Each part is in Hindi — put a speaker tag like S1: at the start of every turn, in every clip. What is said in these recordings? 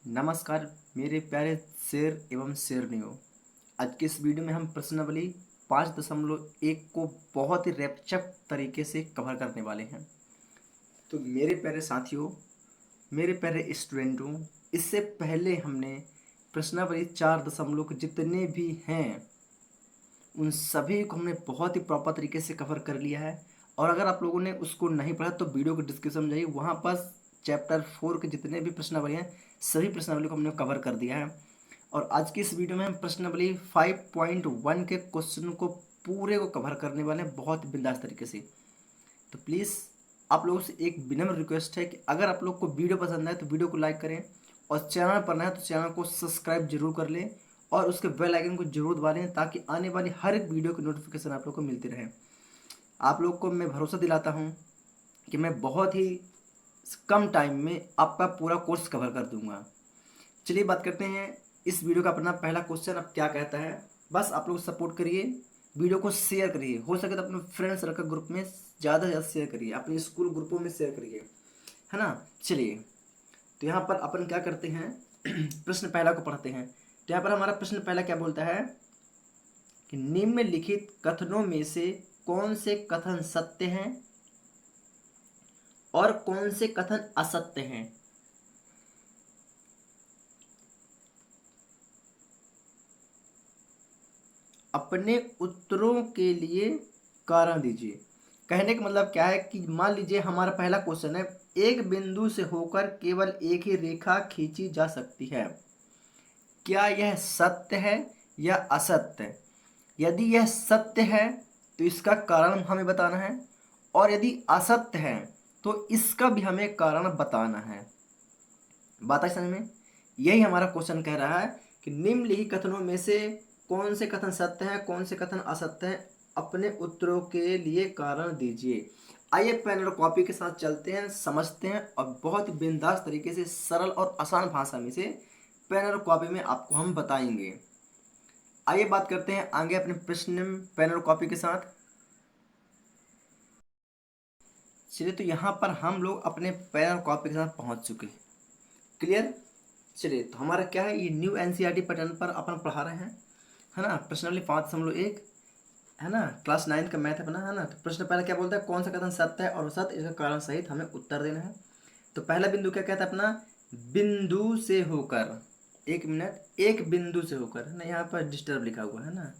S1: नमस्कार मेरे प्यारे शेर एवं शेरनियों। आज के इस वीडियो में हम प्रश्नावली 5.1 को बहुत ही रोचक तरीके से कवर करने वाले हैं। तो मेरे प्यारे साथियों, मेरे प्यारे स्टूडेंटों, इससे पहले हमने प्रश्नावली 4 दशमलव के जितने भी हैं उन सभी को हमने बहुत ही प्रॉपर तरीके से कवर कर लिया है। और अगर आप लोगों ने उसको नहीं पढ़ा तो वीडियो के डिस्क्रिप्शन में जाइए, वहाँ पर चैप्टर 4 के जितने भी प्रश्नावली हैं सभी प्रश्नावली को हमने कवर कर दिया है। और आज की इस वीडियो में हम प्रश्नावली 5.1 के क्वेश्चन को पूरे को कवर करने वाले हैं बहुत बिंदास तरीके से। तो प्लीज़ आप लोगों से एक विनम्र रिक्वेस्ट है कि अगर आप लोग को वीडियो पसंद आए तो वीडियो को लाइक करें, और चैनल पर नया है तो चैनल को सब्सक्राइब जरूर कर लें और उसके बेल आइकन को जरूर दबा लें ताकि आने वाली हर एक वीडियो की नोटिफिकेशन आप लोग को मिलती रहे। आप लोग को मैं भरोसा दिलाता हूँ कि मैं बहुत ही कम टाइम में आपका पूरा कोर्स कवर कर दूंगा। चलिए बात करते हैं इस वीडियो का। अपना पहला क्वेश्चन अब क्या कहता है, बस आप लोग सपोर्ट करिए, वीडियो को शेयर करिए, हो सके तो अपने फ्रेंड सर्कल ग्रुप में ज़्यादा से ज़्यादा शेयर करिए, अपने स्कूल ग्रुपों में शेयर करिए, है ना। चलिए तो यहाँ पर अपन क्या करते हैं प्रश्न पहला को पढ़ते हैं। तो यहाँ पर हमारा प्रश्न पहला क्या बोलता है कि निम्नलिखित कथनों में से कौन से कथन सत्य हैं और कौन से कथन असत्य हैं। अपने उत्तरों के लिए कारण दीजिए। कहने का मतलब क्या है कि मान लीजिए हमारा पहला क्वेश्चन है, एक बिंदु से होकर केवल एक ही रेखा खींची जा सकती है, क्या यह सत्य है या असत्य। यदि यह सत्य है तो इसका कारण हमें बताना है, और यदि असत्य है तो इसका भी हमें कारण बताना है। बात है समझ में। यही हमारा क्वेश्चन कह रहा है कि निम्नलिखित कथनों में से कौन से कथन सत्य है कौन से कथन असत्य है, अपने उत्तरों के लिए कारण दीजिए। आइए पेन और कॉपी के साथ चलते हैं, समझते हैं और बहुत ही बिंदास तरीके से सरल और आसान भाषा में से पेन और कॉपी में आपको हम बताएंगे। आइए बात करते हैं आगे अपने प्रश्न पेन और कॉपी के साथ। चलिए तो यहाँ पर हम लोग अपने पेन और कॉपी के साथ पहुँच चुके हैं। क्लियर। चलिए तो हमारा क्या है, ये न्यू एनसीईआरटी पैटर्न पर अपन पढ़ा रहे हैं, है ना। प्रश्नावली 5.1 है ना, क्लास 9 का मैथ है अपना, है ना। तो प्रश्न पहला क्या बोलता है, कौन सा कथन सत्य है और असत्य, इसका कारण सहित हमें उत्तर देना है। तो पहला बिंदु क्या कहता है अपना, बिंदु से होकर, एक मिनट, एक बिंदु से होकर, है ना, यहाँ पर डिस्टर्ब लिखा हुआ है ना।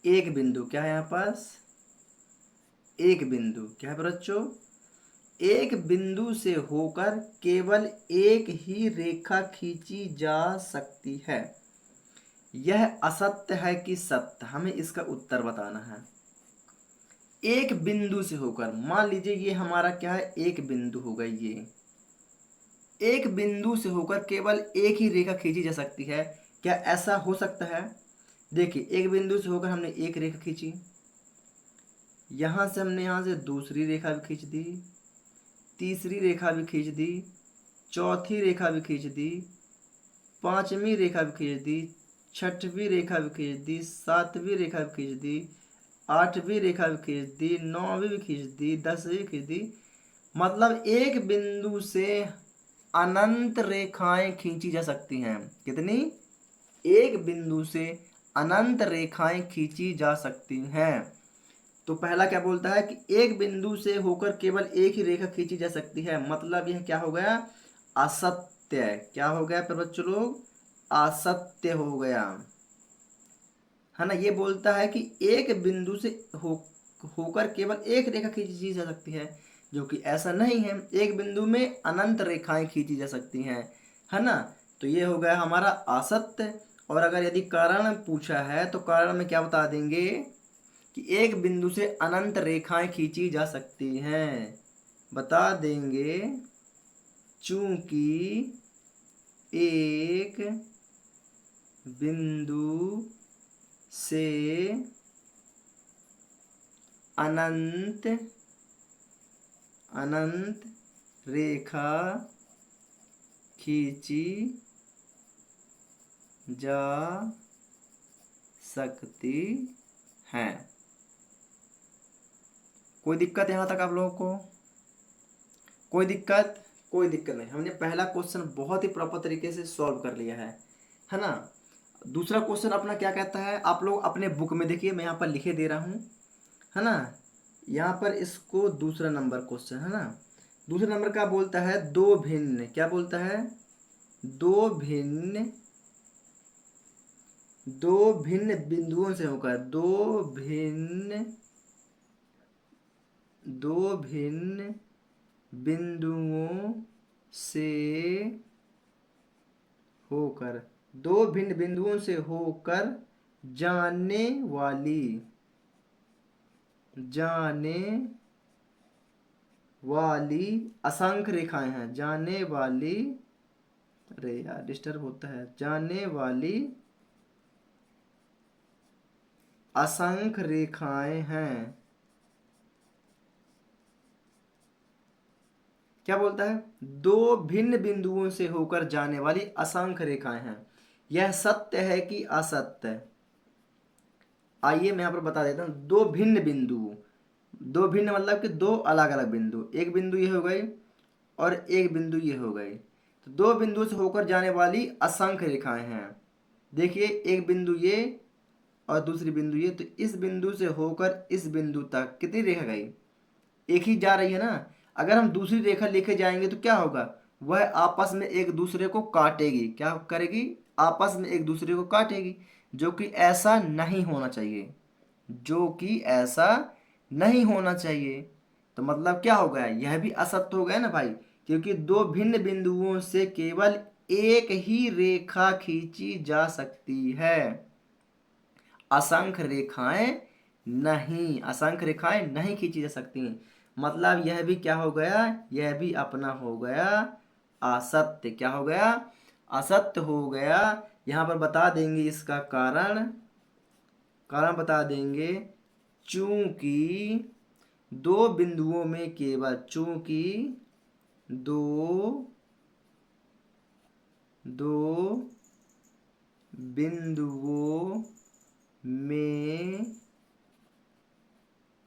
S1: एक बिंदु क्या है यहाँ पास, एक बिंदु क्या है बच्चों, एक बिंदु से होकर केवल एक ही रेखा खींची जा सकती है, यह असत्य है कि सत्य, हमें इसका उत्तर बताना है। एक बिंदु से होकर, मान लीजिए ये हमारा क्या है, एक बिंदु होगा, ये एक बिंदु से होकर केवल एक ही रेखा खींची जा सकती है, क्या ऐसा हो सकता है। देखिए एक बिंदु से होकर हमने एक रेखा खींची, यहां से हमने यहां से दूसरी रेखा भी खींच दी, तीसरी रेखा भी खींच दी, चौथी रेखा भी खींच दी, पांचवी रेखा भी खींच दी, छठवीं रेखा भी खींच दी, सातवीं रेखा भी खींच दी, आठवीं रेखा भी खींच दी, नौवीं भी खींच दी, 10वीं भी खींच दी। मतलब एक बिंदु से अनंत रेखाएं खींची जा सकती हैं। कितनी, एक बिंदु से अनंत रेखाएं खींची जा सकती हैं। तो पहला क्या बोलता है कि एक बिंदु से होकर केवल एक ही रेखा खींची जा सकती है, मतलब यह क्या हो गया, असत्य। क्या हो गया फिर बच्चों लोग, असत्य हो गया, है ना। ये बोलता है कि एक बिंदु से होकर केवल एक रेखा खींची जा सकती है, जो कि ऐसा नहीं है, एक बिंदु में अनंत रेखाएं खींची जा सकती हैं, है ना। तो ये हो गया हमारा असत्य। और अगर यदि कारण पूछा है तो कारण में क्या बता देंगे कि एक बिंदु से अनंत रेखाएं खींची जा सकती हैं, बता देंगे चूंकि एक बिंदु से अनंत अनंत रेखा खींची जा सकती है। कोई दिक्कत यहाँ तक आप लोगों को, कोई दिक्कत। कोई दिक्कत नहीं, हमने पहला क्वेश्चन बहुत ही प्रॉपर तरीके से सॉल्व कर लिया है ना। दूसरा क्वेश्चन अपना क्या कहता है, आप लोग अपने बुक में देखिए, मैं यहाँ पर लिखे दे रहा हूँ, है ना। यहाँ पर इसको दूसरा नंबर क्वेश्चन है ना, दूसरे नंबर का बोलता है दो भिन्न, क्या बोलता है, दो भिन्न बिंदुओं से होकर, दो भिन्न बिंदुओं से होकर, दो भिन्न बिंदुओं से होकर जाने वाली असंख्य रेखाएं हैं, जाने वाली, अरे यार डिस्टर्ब होता है, जाने वाली असंख्य रेखाएं हैं। क्या बोलता है, दो भिन्न बिंदुओं से होकर जाने वाली असंख्य रेखाएं हैं, यह सत्य है कि असत्य। आइए मैं यहाँ पर बता देता हूँ, दो भिन्न बिंदु, दो भिन्न मतलब कि दो अलग अलग बिंदु, एक बिंदु ये हो गई और एक बिंदु ये हो गई, तो दो बिंदु से होकर जाने वाली असंख्य रेखाएं हैं। देखिए एक बिंदु ये और दूसरी बिंदु ये, तो इस बिंदु से होकर इस बिंदु तक कितनी रेखा गई, एक ही जा रही है ना। अगर हम दूसरी रेखा लेके जाएंगे तो क्या होगा, वह आपस में एक दूसरे को काटेगी, क्या करेगी, आपस में एक दूसरे को काटेगी, जो कि ऐसा नहीं होना चाहिए, जो कि ऐसा नहीं होना चाहिए। तो मतलब क्या हो गया, यह भी असत्य हो गया ना भाई, क्योंकि दो भिन्न बिंदुओं से केवल एक ही रेखा खींची जा सकती है, असंख्य रेखाएं नहीं खींची जा सकती। मतलब यह भी क्या हो गया, यह भी अपना हो गया असत्य, क्या हो गया, असत्य हो गया। यहाँ पर बता देंगे इसका कारण, बता देंगे, चूंकि दो बिंदुओं में केवल, चूंकि दो बिंदुओं में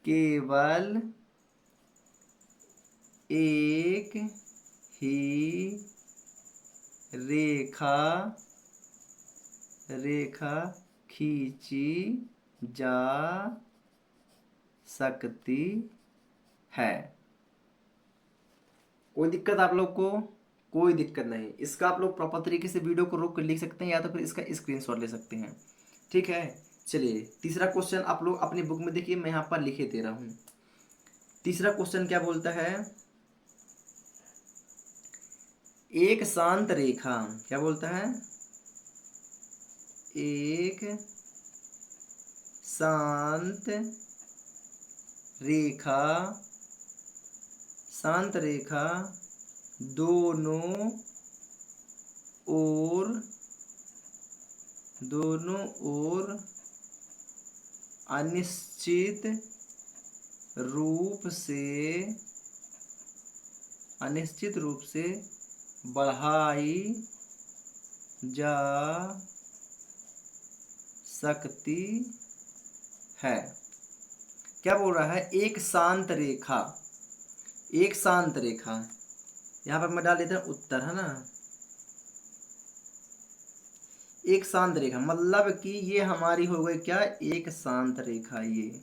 S1: केवल एक ही रेखा खींची जा सकती है। कोई दिक्कत आप लोग को, कोई दिक्कत नहीं, इसका आप लोग प्रॉपर तरीके से वीडियो को रोक कर लिख सकते हैं, या तो फिर इसका स्क्रीनशॉट ले सकते हैं, ठीक है। चलिए तीसरा क्वेश्चन आप लोग अपनी बुक में देखिए, मैं यहाँ पर लिखे दे रहा हूँ। तीसरा क्वेश्चन क्या बोलता है, एक शांत रेखा, क्या बोलता है, एक शांत रेखा दोनों ओर अनिश्चित रूप से बढ़ाई जा सकती है। क्या बोल रहा है, एक शांत रेखा, यहाँ पर मैं डाल देता हूँ उत्तर, है ना। एक शांत रेखा मतलब कि ये हमारी हो गई क्या, एक शांत रेखा, ये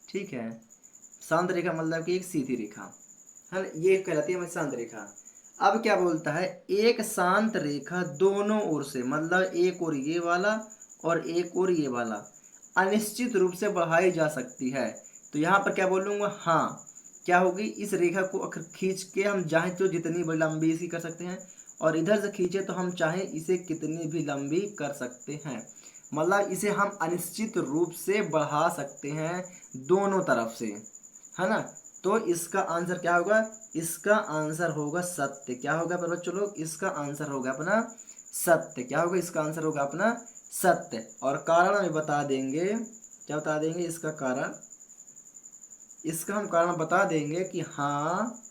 S1: ठीक है। शांत रेखा मतलब कि एक सीधी रेखा है ना, ये कहलाती है हमारी शांत रेखा। अब क्या बोलता है, एक शांत रेखा दोनों ओर से, मतलब एक ओर ये वाला और एक ओर ये वाला, अनिश्चित रूप से बढ़ाई जा सकती है। तो यहाँ पर क्या बोलूँगा, हाँ क्या होगी, इस रेखा को अगर खींच के हम चाहें तो जितनी बड़ी लंबी इसकी कर सकते हैं, और इधर से खींचे तो हम चाहें इसे कितनी भी लंबी कर सकते हैं। मतलब इसे हम अनिश्चित रूप से बढ़ा सकते हैं दोनों तरफ से, है ना। तो इसका आंसर क्या होगा, इसका आंसर होगा सत्य। क्या होगा पर बच्चों लोग, इसका आंसर होगा अपना सत्य। क्या होगा, इसका आंसर होगा अपना सत्य। और कारण हमें बता देंगे, क्या बता देंगे इसका कारण, इसका हम कारण बता देंगे कि हाँ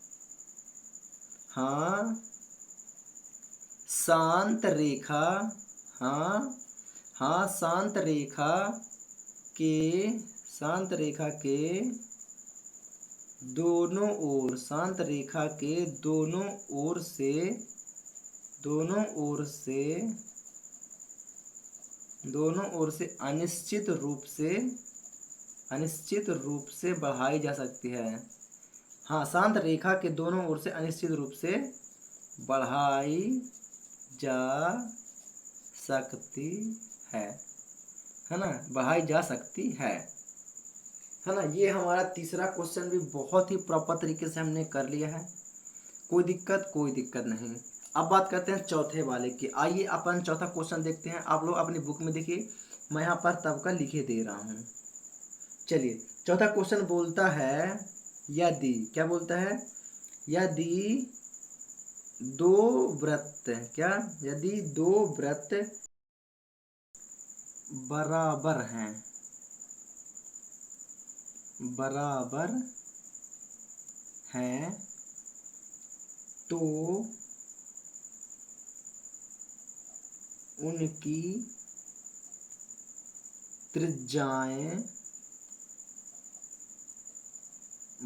S1: शांत रेखा, शांत रेखा के दोनों ओर, शांत रेखा के दोनों ओर से, दोनों ओर से, दोनों ओर से अनिश्चित रूप से, अनिश्चित रूप से बढ़ाई जा सकती है। हाँ, शांत रेखा के दोनों ओर से अनिश्चित रूप से बढ़ाई जा सकती है ना, बढ़ाई जा सकती है ना। ये हमारा तीसरा क्वेश्चन भी बहुत ही प्रॉपर तरीके से हमने कर लिया है, कोई दिक्कत नहीं। अब बात करते हैं चौथे वाले की। आइए अपन चौथा क्वेश्चन देखते हैं। आप लोग अपनी बुक में देखिए, मैं यहाँ पर तब का लिखे दे रहा हूँ। चलिए, चौथा क्वेश्चन बोलता है यदि, क्या बोलता है, यदि दो वृत्त, क्या, यदि दो वृत्त बराबर हैं, बराबर हैं, तो उनकी त्रिज्याएं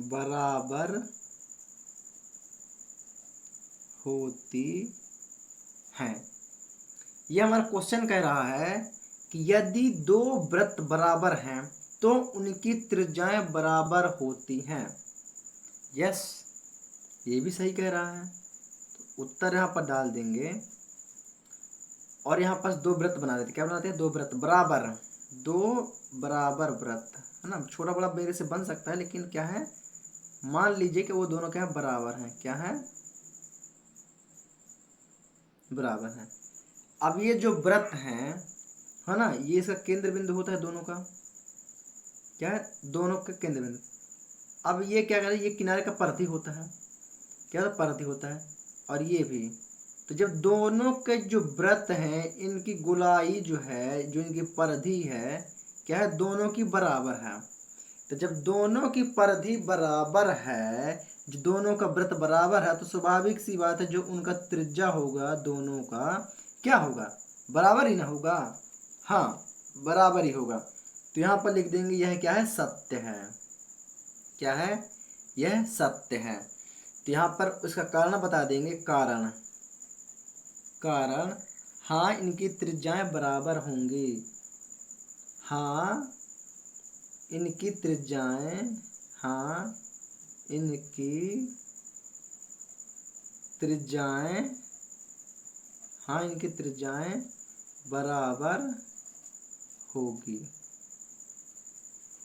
S1: बराबर होती हैं। यह हमारा क्वेश्चन कह रहा है कि यदि दो वृत्त बराबर हैं तो उनकी त्रिज्याएं बराबर होती हैं। यस, ये भी सही कह रहा है, तो उत्तर यहाँ पर डाल देंगे। और यहाँ पर दो वृत्त बना देते, क्या बनाते हैं, दो वृत्त बराबर, दो बराबर वृत्त, है ना। छोटा बड़ा मेरे से बन सकता है, लेकिन क्या है, मान लीजिए कि वो दोनों क्या है, बराबर हैं, क्या है, बराबर हैं। अब ये जो वृत्त हैं, है ना, ये इसका केंद्र बिंदु होता है दोनों का, क्या है, दोनों का केंद्र बिंदु। अब ये क्या कहते हैं, ये किनारे का परिधि होता है, क्या होता है, परिधि होता है, और ये भी। तो जब दोनों के जो वृत्त हैं, इनकी गोलाई जो है, जो इनकी परिधि है, क्या है, दोनों की बराबर है। तो जब दोनों की परिधि बराबर है, जो दोनों का वृत्त बराबर है, तो स्वाभाविक सी बात है जो उनका त्रिज्या होगा दोनों का, क्या होगा, बराबर ही ना होगा। हाँ, बराबर ही होगा। तो यहाँ पर लिख देंगे यह क्या है, सत्य है, क्या है, यह सत्य है। तो यहाँ पर उसका कारण बता देंगे, कारण, कारण, हाँ इनकी त्रिज्याएं बराबर होंगी, हाँ इनकी त्रिज्याएं, हाँ इनकी त्रिज्याएं, हाँ इनकी त्रिज्याएं बराबर होगी।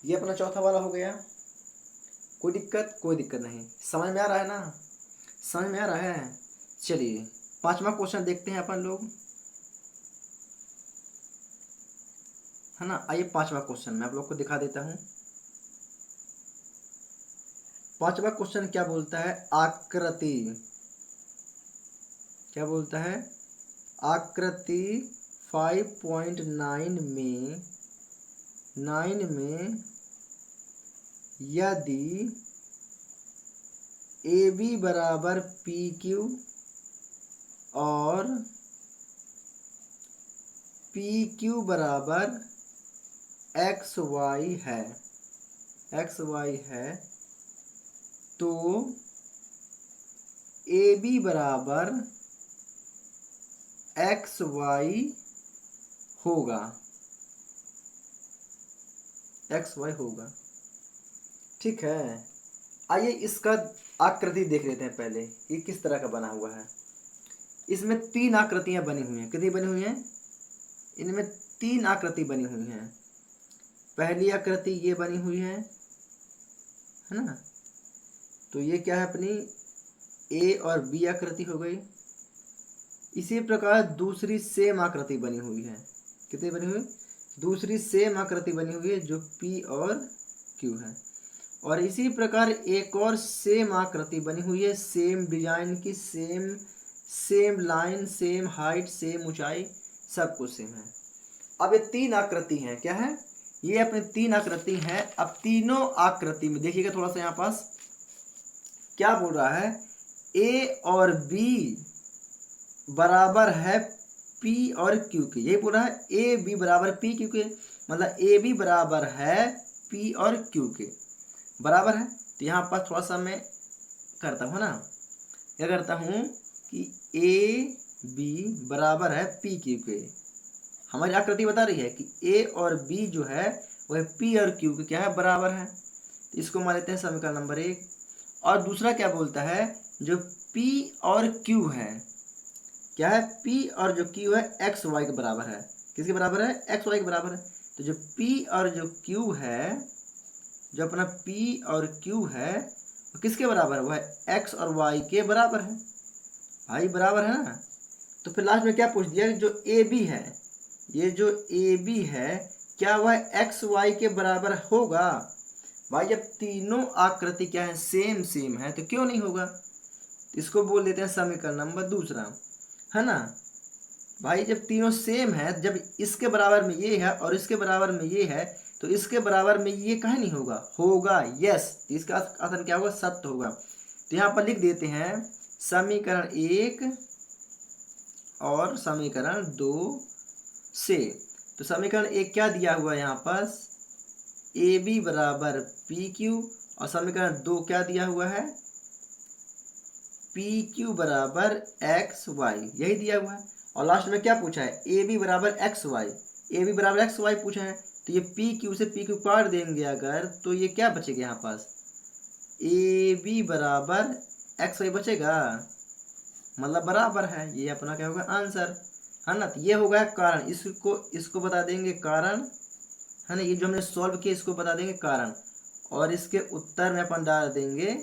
S1: ये अपना चौथा वाला हो गया। कोई दिक्कत नहीं, समझ में आ रहा है ना, समझ में आ रहा है। चलिए, पांचवा क्वेश्चन देखते हैं अपन लोग, है ना। आइए पांचवा क्वेश्चन मैं आप लोग को दिखा देता हूं। पांचवा क्वेश्चन क्या बोलता है, आकृति, क्या बोलता है, आकृति 5.9 में, 9 में यदि ए बी बराबर पी क्यू और पी क्यू बराबर एक्स वाई है, एक्स वाई है, तो ए बी बराबर एक्स वाई होगा, एक्स वाई होगा, ठीक है। आइए इसका आकृति देख लेते हैं पहले, ये किस तरह का बना हुआ है। इसमें तीन आकृतियां बनी हुई हैं, कितनी बनी हुई हैं, इनमें तीन आकृति बनी हुई हैं। पहली आकृति ये बनी हुई है ना, तो ये क्या है, अपनी ए और बी आकृति हो गई। इसी प्रकार दूसरी सेम आकृति बनी हुई है, कितनी बनी हुई, दूसरी सेम आकृति बनी हुई है जो पी और क्यू है। और इसी प्रकार एक और सेम आकृति बनी हुई है, सेम डिजाइन की, same line, same height, same ऊंचाई, सब कुछ सेम है। अब ये तीन आकृति हैं, क्या है, ये अपनी तीन आकृति हैं। अब तीनों आकृति में देखिएगा थोड़ा सा, यहाँ पास क्या बोल रहा है, ए और बी बराबर है पी और क्यू के, यही बोल रहा है, ए बी बराबर पी क्यू के, मतलब ए बी बराबर है पी और क्यू के, बराबर है। तो यहाँ पर थोड़ा सा मैं करता हूँ ना, क्या करता हूँ कि ए बी बराबर है पी क्यू के। हमारी आकृति बता रही है कि ए और बी जो है वह पी और क्यू के क्या है, बराबर है। तो इसको मान लेते हैं समीकरण नंबर 1। और दूसरा क्या बोलता है, जो पी और क्यू है, क्या है, पी और जो क्यू है एक्स वाई के बराबर है। किसके बराबर है, एक्स वाई के बराबर है। तो जो पी और जो क्यू है, जो अपना पी और क्यू है वो किसके बराबर है, वह एक्स और वाई के बराबर है। भाई बराबर है ना। तो फिर लास्ट में क्या पूछ दिया, जो ए बी है, ये जो ए बी है क्या वह एक्स वाई के बराबर होगा। भाई जब तीनों आकृति क्या है, सेम सेम है, तो क्यों नहीं होगा। इसको बोल देते हैं समीकरण नंबर 2, है ना। भाई जब तीनों सेम है, जब इसके बराबर में ये है और इसके बराबर में ये है, तो इसके बराबर में ये कहीं नहीं होगा, होगा यस। इसका आंसर क्या होगा, सत्य होगा। तो यहाँ पर लिख देते हैं समीकरण 1 और समीकरण 2 से। तो समीकरण 1 क्या दिया हुआ है यहाँ पर, ए बी बराबर पी क्यू, और समीकरण 2 क्या दिया हुआ है, पी क्यू बराबर एक्स वाई, यही दिया हुआ है। और लास्ट में क्या पूछा है, ए बी बराबर एक्स वाई, ए बी बराबर एक्स वाई पूछा है। तो ये पी क्यू से पी क्यू काट देंगे अगर, तो ये क्या बचेगा यहाँ पास, ए बी बराबर एक्स वाई बचेगा, मतलब बराबर है। ये अपना क्या होगा, आंसर, है ना। तो ये होगा कारण, इसको बता देंगे कारण, है ना। ये जो हमने सॉल्व किया इसको बता देंगे कारण, और इसके उत्तर में अपन डाल देंगे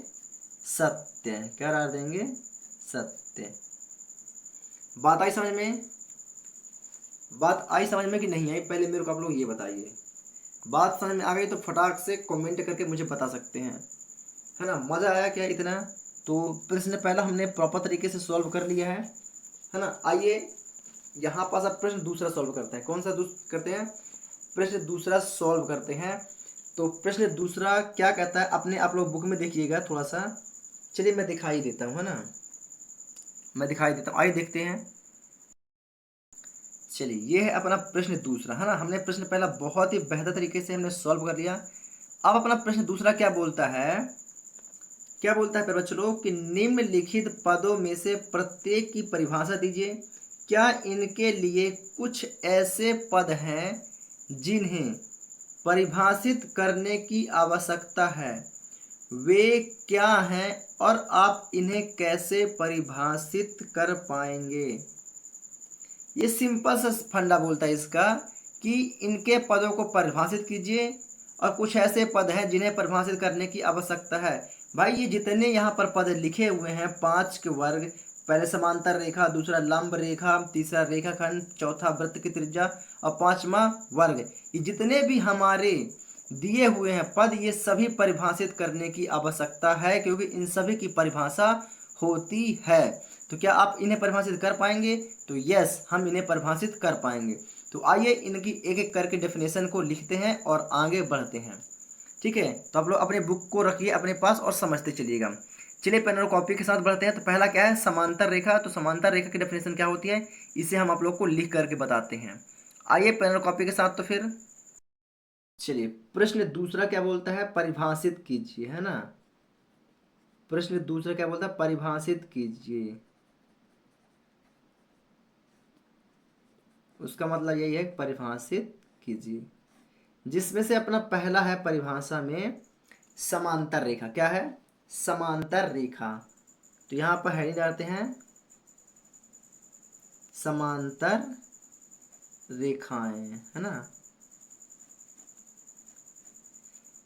S1: सत्य। क्या डाल देंगे, सत्य। बात आई समझ में, बात आई समझ में कि नहीं आई, पहले मेरे को आप लोग ये बताइए। बात समझ में आ गई तो फटाक से कमेंट करके मुझे बता सकते हैं, है ना। मज़ा आया क्या इतना। तो प्रश्न पहला हमने प्रॉपर तरीके से सॉल्व कर लिया है ना। आइए यहाँ पास अब प्रश्न दूसरा सॉल्व करते हैं। कौन सा करते हैं, प्रश्न दूसरा सॉल्व करते हैं। तो प्रश्न दूसरा क्या कहता है, अपने आप लोग बुक में देखिएगा थोड़ा सा। चलिए मैं दिखाई देता हूँ, है ना, मैं दिखाई देता हूँ, आइए देखते हैं। चलिए ये है अपना प्रश्न दूसरा, है ना। हमने प्रश्न पहला बहुत ही बेहतर तरीके से हमने सॉल्व कर लिया। अब अपना प्रश्न दूसरा क्या बोलता है, क्या बोलता है फिर चलो, कि निम्नलिखित पदों में से प्रत्येक की परिभाषा दीजिए। क्या इनके लिए कुछ ऐसे पद हैं जिन्हें परिभाषित करने की आवश्यकता है, वे क्या हैं और आप इन्हें कैसे परिभाषित कर पाएंगे। ये सिंपल सा फंडा बोलता है इसका, कि इनके पदों को परिभाषित कीजिए और कुछ ऐसे पद हैं जिन्हें परिभाषित करने की आवश्यकता है। भाई ये जितने यहाँ पर पद लिखे हुए हैं 5 के वर्ग, पहले समांतर रेखा, दूसरा लंब रेखा, तीसरा रेखाखंड, चौथा वृत्त की त्रिज्या और 5वां वर्ग, ये जितने भी हमारे दिए हुए हैं पद, ये सभी परिभाषित करने की आवश्यकता है, क्योंकि इन सभी की परिभाषा होती है। तो क्या आप इन्हें परिभाषित कर पाएंगे, तो यस हम इन्हें परिभाषित कर पाएंगे। तो आइए इनकी एक एक करके डेफिनेशन को लिखते हैं और आगे बढ़ते हैं। ठीक है, तो आप लोग अपने बुक को रखिए अपने पास और समझते चलिएगा। चलिए पेन और कॉपी के साथ बढ़ते हैं। तो पहला क्या है, समांतर रेखा। तो समांतर रेखा की डेफिनेशन क्या होती है, इसे हम आप लोग को लिख करके बताते हैं। आइए पेन और कॉपी के साथ। तो फिर चलिए प्रश्न दूसरा क्या बोलता है, परिभाषित कीजिए, है ना। प्रश्न दूसरा क्या बोलता है, परिभाषित कीजिए। उसका मतलब यही है, परिभाषित कीजिए। जिसमें से अपना पहला है परिभाषा में समांतर रेखा। क्या है, समांतर रेखा। तो यहाँ पर हेडिंग डालते हैं समांतर रेखाएं, है ना।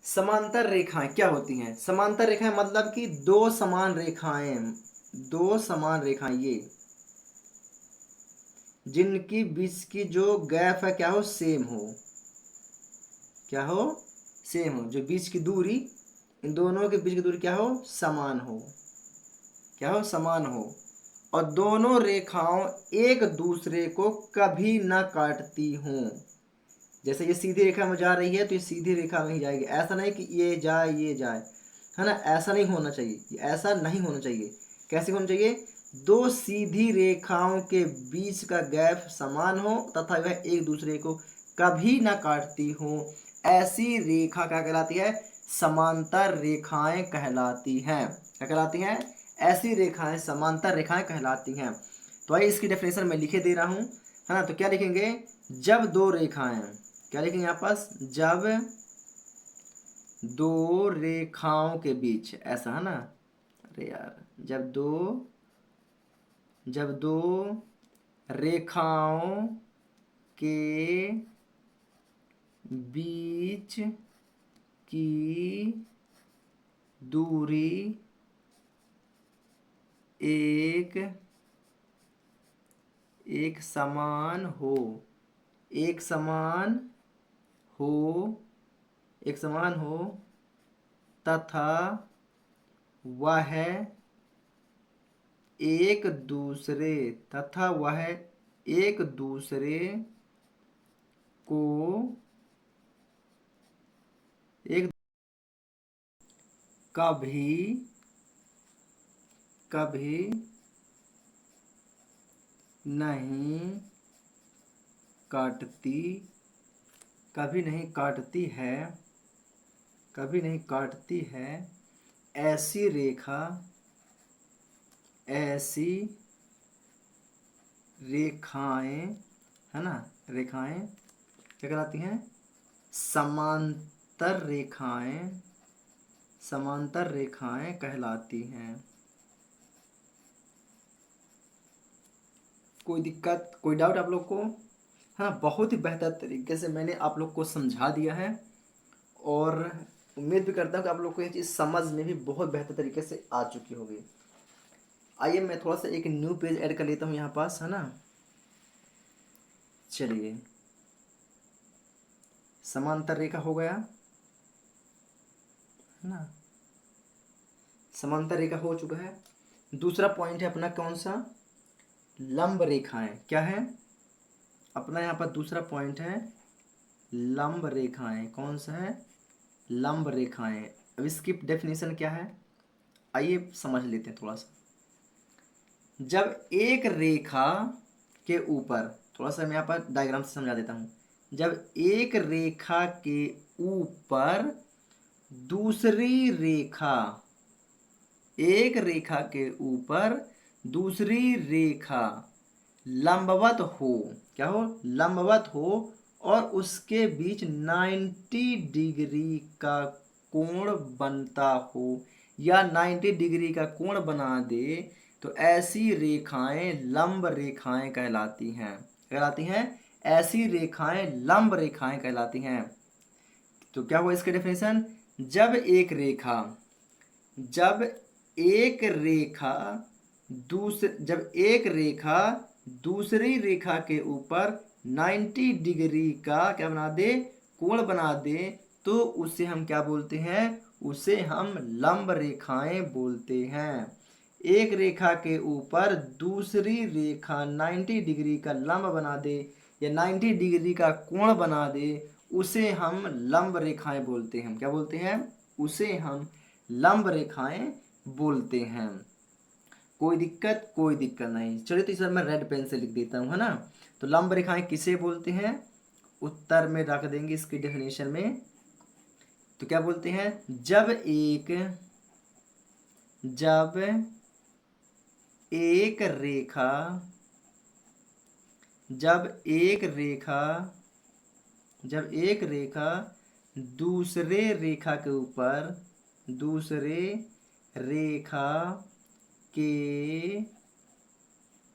S1: समांतर रेखाएं क्या होती हैं, समांतर रेखाएं मतलब कि दो समान रेखाएं, दो समान रेखाएं ये जिनकी बीच की जो गैप है क्या हो, सेम हो। क्या हो, सेम हो। जो बीच की दूरी, इन दोनों के बीच की दूरी क्या हो, समान हो। क्या हो, समान हो। और दोनों रेखाओं एक दूसरे को कभी ना काटती हों। जैसे ये सीधी रेखा में जा रही है तो ये सीधी रेखा में ही जाएगी, ऐसा नहीं कि ये जाए ये जाए, है ना। ऐसा नहीं होना चाहिए, ये ऐसा नहीं होना चाहिए। कैसे होना चाहिए, दो सीधी रेखाओं के बीच का गैप समान हो तथा वह एक दूसरे को कभी ना काटती हो। ऐसी रेखा क्या कहलाती है, समांतर रेखाएं कहलाती हैं। क्या कहलाती हैं? ऐसी रेखाएं समांतर रेखाएं कहलाती हैं। तो आइए इसकी डेफिनेशन मैं लिखे दे रहा हूं, है ना। तो क्या लिखेंगे? जब दो रेखाएं, क्या लिखेंगे यहाँ पास? जब दो रेखाओं के बीच, ऐसा है ना। अरे यार, जब दो रेखाओं के बीच की दूरी एक समान हो, एक समान हो, एक समान हो तथा वह एक दूसरे तथा वह एक दूसरे को एक कभी कभी नहीं काटती, कभी नहीं काटती है, कभी नहीं काटती है, ऐसी रेखा, ऐसी रेखाएं, है ना, रेखाएं क्या कहलाती हैं? समांतर रेखाएं, समांतर रेखाएं कहलाती हैं। कोई दिक्कत, कोई डाउट आप लोग को? हाँ, बहुत ही बेहतर तरीके से मैंने आप लोग को समझा दिया है और उम्मीद भी करता हूँ कि आप लोग को ये चीज़ समझ में भी बहुत बेहतर तरीके से आ चुकी होगी। आइए मैं थोड़ा सा एक न्यू पेज ऐड कर लेता हूँ यहाँ पास, है ना। चलिए, समांतर रेखा हो गया, है ना, समांतर रेखा हो चुका है। दूसरा पॉइंट है अपना कौन सा? लंब रेखाएं। क्या है अपना यहाँ पर दूसरा पॉइंट? है लंब रेखाएं। कौन सा है? लंब रेखाएं। अब इसकी डेफिनेशन क्या है, आइए समझ लेते हैं थोड़ा सा। जब एक रेखा के ऊपर, थोड़ा सा मैं यहाँ पर डायग्राम से समझा देता हूँ। जब एक रेखा के ऊपर दूसरी रेखा, एक रेखा के ऊपर दूसरी रेखा लंबवत हो, क्या हो? लंबवत हो और उसके बीच 90 डिग्री का कोण बनता हो या 90 डिग्री का कोण बना दे, तो ऐसी रेखाएं लंब रेखाएं कहलाती हैं। कहलाती हैं ऐसी रेखाएं लंब रेखाएं कहलाती हैं। तो क्या हुआ इसका डेफिनेशन? जब एक रेखा, जब एक रेखा जब एक रेखा दूसरी रेखा के ऊपर 90 डिग्री का क्या बना दे? कोण बना दे, तो उसे हम क्या बोलते हैं? उसे हम लंब रेखाएं बोलते हैं। एक रेखा के ऊपर दूसरी रेखा 90 डिग्री का लंब बना दे या 90 डिग्री का कोण बना दे, उसे हम लंब रेखाएं बोलते हैं। क्या बोलते हैं? उसे हम लंब रेखाएं बोलते हैं। कोई दिक्कत? कोई दिक्कत नहीं। चलिए, तो इस बार मैं रेड पेन से लिख देता हूँ, है ना। तो लंब रेखाएं किसे बोलते हैं? उत्तर में रख देंगे इसकी डेफिनेशन में। तो क्या बोलते हैं? जब एक रेखा, जब एक रेखा दूसरे रेखा के ऊपर, दूसरे रेखा के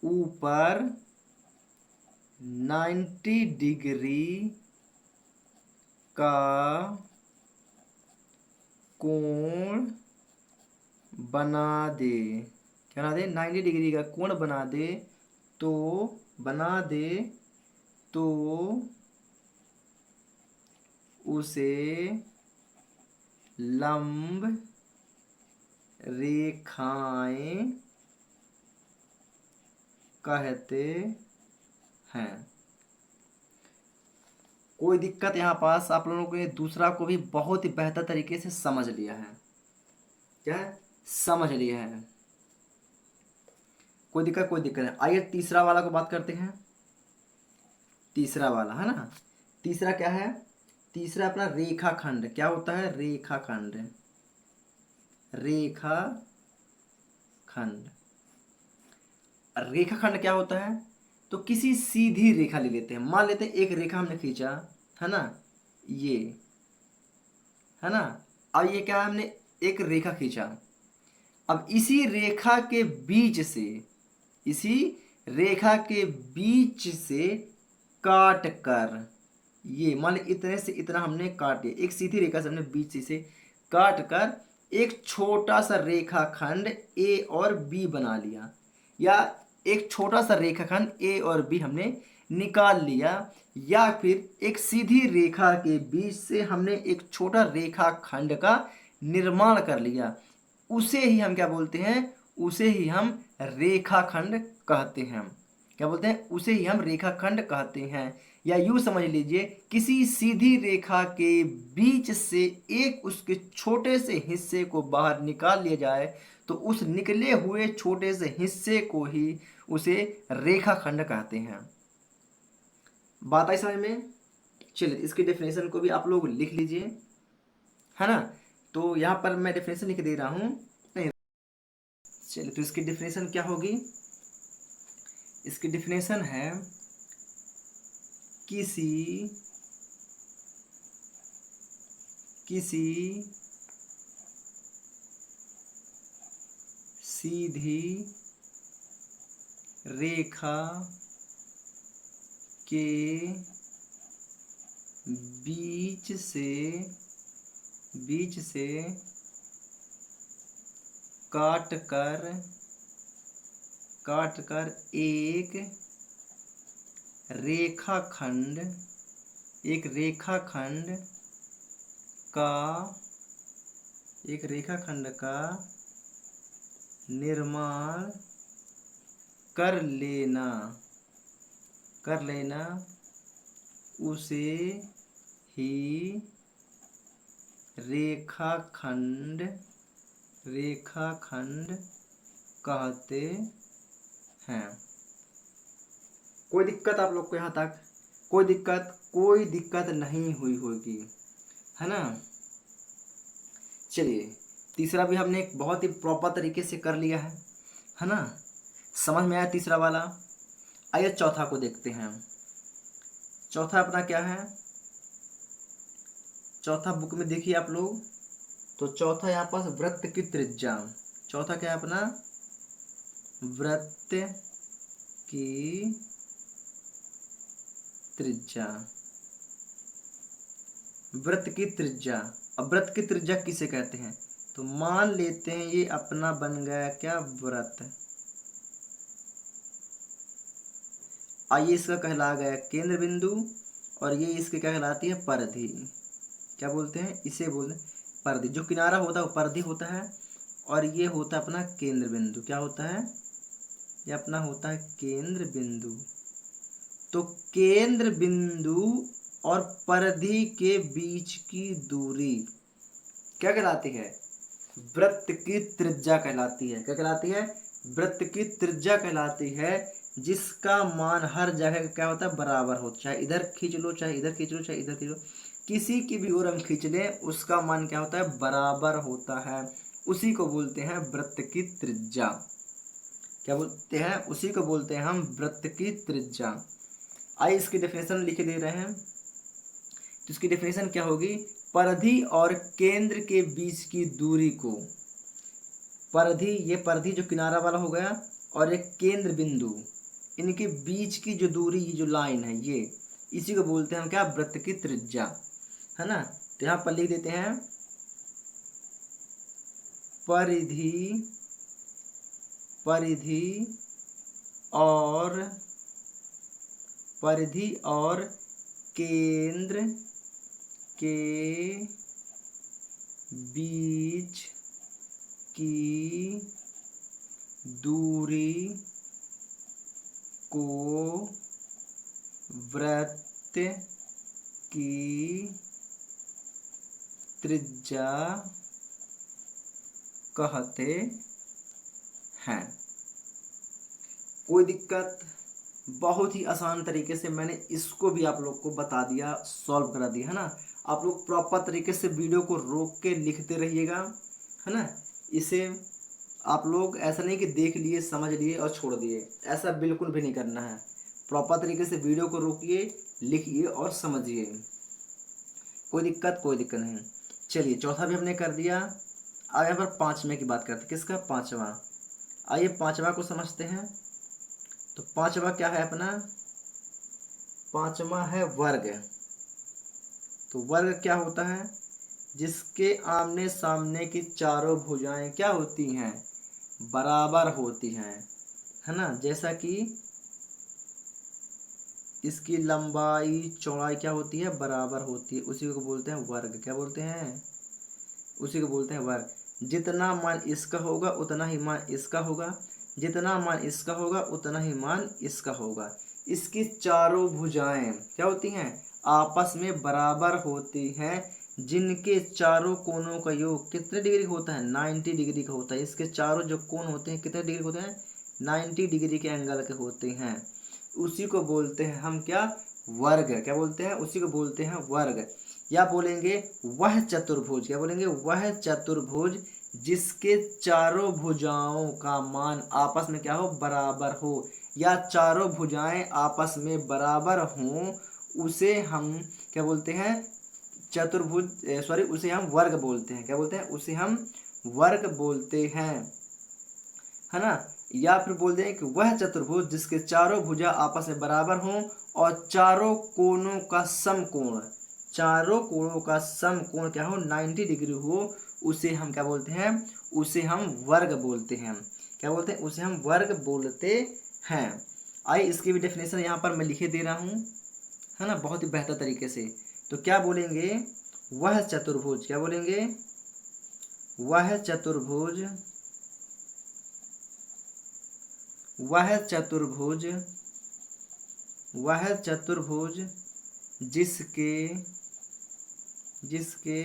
S1: ऊपर 90 डिग्री का कोण बना दे, क्या बना दे? 90 डिग्री का कोण बना दे, तो उसे लंब रेखाएं कहते हैं। कोई दिक्कत? यहाँ पास आप लोगों को ये दूसरा को भी बहुत ही बेहतर तरीके से समझ लिया है। क्या है? समझ लिया है। कोई दिक्कत? कोई दिक्कत नहीं। आइए तीसरा वाला को बात करते हैं। तीसरा वाला, है ना। तीसरा क्या है? तीसरा अपना रेखाखंड, क्या होता है रेखाखंड, रेखाखंड। रेखाखंड क्या होता है, तो किसी सीधी रेखा ले लेते हैं, मान लेते हैं एक रेखा हमने खींचा, है ना, ये है ना। अब ये क्या है, हमने एक रेखा खींचा, अब इसी रेखा के बीच से, इसी रेखा के बीच से काट कर, ये मान ली इतने से इतना हमने काट लिया, एक सीधी रेखा से हमने बीच से काट कर एक छोटा सा रेखाखंड ए और बी बना लिया, या एक छोटा सा रेखाखंड ए और बी हमने निकाल लिया, या फिर एक सीधी रेखा के बीच से हमने एक छोटा रेखाखंड का निर्माण कर लिया, उसे ही हम क्या बोलते हैं, उसे ही हम रेखाखंड कहते हैं। क्या बोलते हैं, उसे ही हम रेखाखंड कहते हैं। या यूं समझ लीजिए, किसी सीधी रेखा के बीच से एक उसके छोटे से हिस्से को बाहर निकाल लिया जाए तो उस निकले हुए छोटे से हिस्से को ही उसे रेखाखंड कहते हैं। बात आई समझ में। चलिए इसकी डेफिनेशन को भी आप लोग लिख लीजिए, है ना। तो यहाँ पर मैं डेफिनेशन लिख दे रहा हूँ, नहीं चलिए, तो इसकी डेफिनेशन क्या होगी, इसकी डेफिनेशन है किसी सीधी रेखा के बीच से काट कर एक रेखाखंड का निर्माण कर लेना उसे ही रेखाखंड कहते हैं। कोई दिक्कत आप लोग को यहाँ तक, कोई दिक्कत नहीं हुई होगी, है ना। चलिए तीसरा भी हमने एक बहुत ही प्रॉपर तरीके से कर लिया है ना, समझ में आया तीसरा वाला। आइए चौथा को देखते हैं। चौथा अपना क्या है, चौथा बुक में देखिए आप लोग, तो चौथा यहाँ पास वृत्त की त्रिज्या, चौथा क्या है अपना, वृत्त की त्रिज्या, वृत्त की त्रिज्या। अब वृत्त की त्रिज्या किसे कहते हैं, तो मान लेते हैं ये अपना बन गया क्या, वृत्त। आइए इसका कहला गया केंद्र बिंदु, और ये इसके क्या कहलाती है, परिधि। क्या बोलते हैं, इसे बोलते हैं परिधि। जो किनारा होता है वो परिधि होता है, और ये होता है अपना केंद्र बिंदु। क्या होता है, ये अपना होता है केंद्र बिंदु। तो केंद्र बिंदु और परिधि के बीच की दूरी क्या कहलाती है, वृत्त की त्रिज्या कहलाती है। क्या कहलाती है, वृत्त की त्रिज्या कहलाती है, जिसका मान हर जगह क्या होता है, बराबर होता है। चाहे इधर खींच लो, चाहे इधर खींच लो, चाहे इधर खींच लो, किसी की भी ओर हम खींच लें उसका मान क्या होता है, बराबर होता है। उसी को बोलते हैं वृत्त की त्रिज्या। क्या बोलते हैं, उसी को बोलते हैं हम वृत्त की त्रिज्या। आइए इसकी डेफिनेशन लिख दे रहे हैं। तो इसकी डेफिनेशन क्या होगी, परिधि और केंद्र के बीच की दूरी को, परिधि, ये परिधि जो किनारा वाला हो गया, और एक केंद्र बिंदु, इनके बीच की जो दूरी, ये जो लाइन है, ये इसी को बोलते हैं हम क्या, वृत्त की त्रिज्या, है ना। तो यहाँ पर लिख देते हैं परिधि और केंद्र के बीच की दूरी को वृत्त की त्रिज्या कहते हैं। कोई दिक्कत, बहुत ही आसान तरीके से मैंने इसको भी आप लोग को बता दिया, सॉल्व करा दिया, है ना। आप लोग प्रॉपर तरीके से वीडियो को रोक के लिखते रहिएगा, है ना। इसे आप लोग ऐसा नहीं कि देख लिए समझ लिए और छोड़ दिए, ऐसा बिल्कुल भी नहीं करना है। प्रॉपर तरीके से वीडियो को रोकिए, लिखिए और समझिए। कोई दिक्कत नहीं। चलिए चौथा भी हमने कर दिया। अब यहाँ पर पांचवें की बात करते हैं। किसका? पांचवा। आइए पांचवा को समझते हैं। तो पांचवा क्या है अपना? पांचवा है वर्ग। तो वर्ग क्या होता है? जिसके आमने सामने की चारों भुजाएं क्या होती हैं? बराबर होती हैं, है ना। जैसा कि इसकी लंबाई चौड़ाई क्या होती है? बराबर होती है, उसी को बोलते हैं वर्ग। क्या बोलते हैं? उसी को बोलते हैं वर्ग। जितना मान इसका होगा उतना ही मान इसका होगा, जितना मान इसका होगा उतना ही मान इसका होगा। इसकी चारों भुजाएं क्या होती हैं? आपस में बराबर होती हैं, जिनके चारों कोनों का योग कितने डिग्री होता है? 90 डिग्री का होता है। इसके चारों जो कोण होते हैं कितने डिग्री होते हैं? 90 डिग्री के एंगल के होते हैं। उसी को बोलते हैं हम क्या? वर्ग। क्या बोलते हैं? उसी को बोलते हैं वर्ग। या बोलेंगे वह चतुर्भुज। क्या बोलेंगे? वह चतुर्भुज जिसके चारों भुजाओं का मान आपस में क्या हो? बराबर हो, या चारों भुजाएं आपस में बराबर हों, उसे हम क्या बोलते हैं? चतुर्भुज, सॉरी, उसे हम वर्ग बोलते हैं। क्या बोलते हैं? उसे हम वर्ग बोलते हैं, है ना। या फिर बोल दें कि वह चतुर्भुज जिसके चारों भुजा आपस में बराबर हों और चारों कोणों का समकोण, चारों कोणों का समकोण क्या हो? 90 डिग्री हो, उसे हम क्या बोलते हैं? उसे हम वर्ग बोलते हैं। क्या बोलते हैं? उसे हम वर्ग बोलते हैं। आइए इसकी भी डेफिनेशन यहाँ पर मैं लिखे दे रहा हूँ, है ना, बहुत ही बेहतर तरीके से। तो क्या बोलेंगे? वह चतुर्भुज। क्या बोलेंगे? वह चतुर्भुज, वह चतुर्भुज, वह चतुर्भुज जिसके जिसके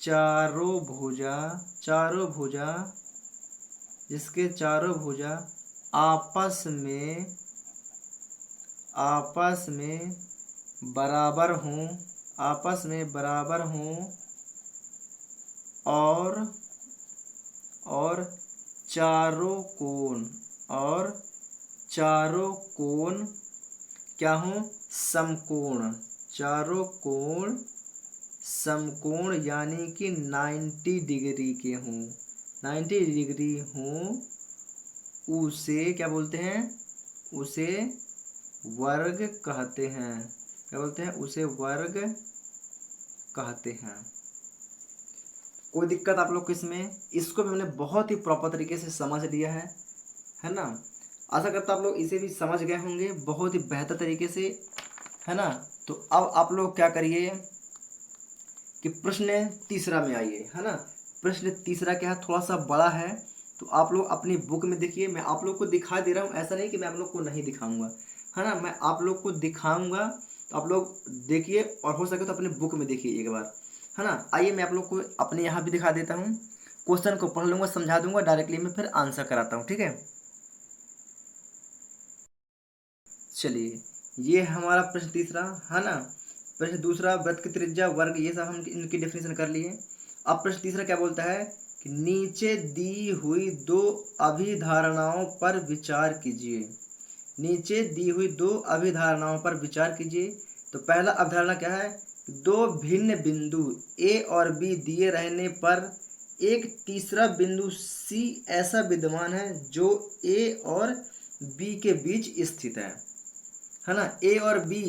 S1: चारों भुजा, चारों भुजा, जिसके चारों भुजा आपस में बराबर हों, आपस में बराबर हों और चारों कोण, और चारों कोण क्या हों? समकोण। चारों कोण समकोण यानी कि 90 डिग्री के हों, 90 डिग्री हों, उसे क्या बोलते हैं? उसे वर्ग कहते हैं। क्या बोलते हैं? उसे वर्ग कहते हैं। कोई दिक्कत आप लोग को इसमें? इसको भी हमने बहुत ही प्रॉपर तरीके से समझ लिया है ना। आशा करता आप लोग इसे भी समझ गए होंगे बहुत ही बेहतर तरीके से, है ना। तो अब आप लोग क्या करिए कि प्रश्न तीसरा में आइए, है ना। प्रश्न तीसरा क्या है? थोड़ा सा बड़ा है, तो आप लोग अपनी बुक में देखिए। मैं आप लोग को दिखा दे रहा हूँ, ऐसा नहीं कि मैं आप लोग को नहीं दिखाऊंगा, है ना। मैं आप लोग को दिखाऊंगा, तो आप लोग देखिए, और हो सके तो अपनी बुक में देखिए एक बार, है ना। आइए मैं आप लोग को अपने यहाँ भी दिखा देता हूँ। क्वेश्चन को पढ़ लूँगा, समझा दूंगा, डायरेक्टली मैं फिर आंसर कराता हूँ, ठीक है। चलिए, ये हमारा प्रश्न तीसरा, है ना। प्रश्न दूसरा, वृत्त की त्रिज्या, वर्ग, ये सब हम इनकी डेफिनेशन कर लिए। अब प्रश्न तीसरा क्या बोलता है कि नीचे दी हुई दो अभिधारणाओं पर विचार कीजिए। नीचे दी हुई दो अभिधारणाओं पर विचार कीजिए। तो पहला अवधारणा क्या है? दो भिन्न बिंदु ए और बी दिए रहने पर एक तीसरा बिंदु सी ऐसा विद्यमान है जो ए और बी के बीच स्थित है ना। ए और बी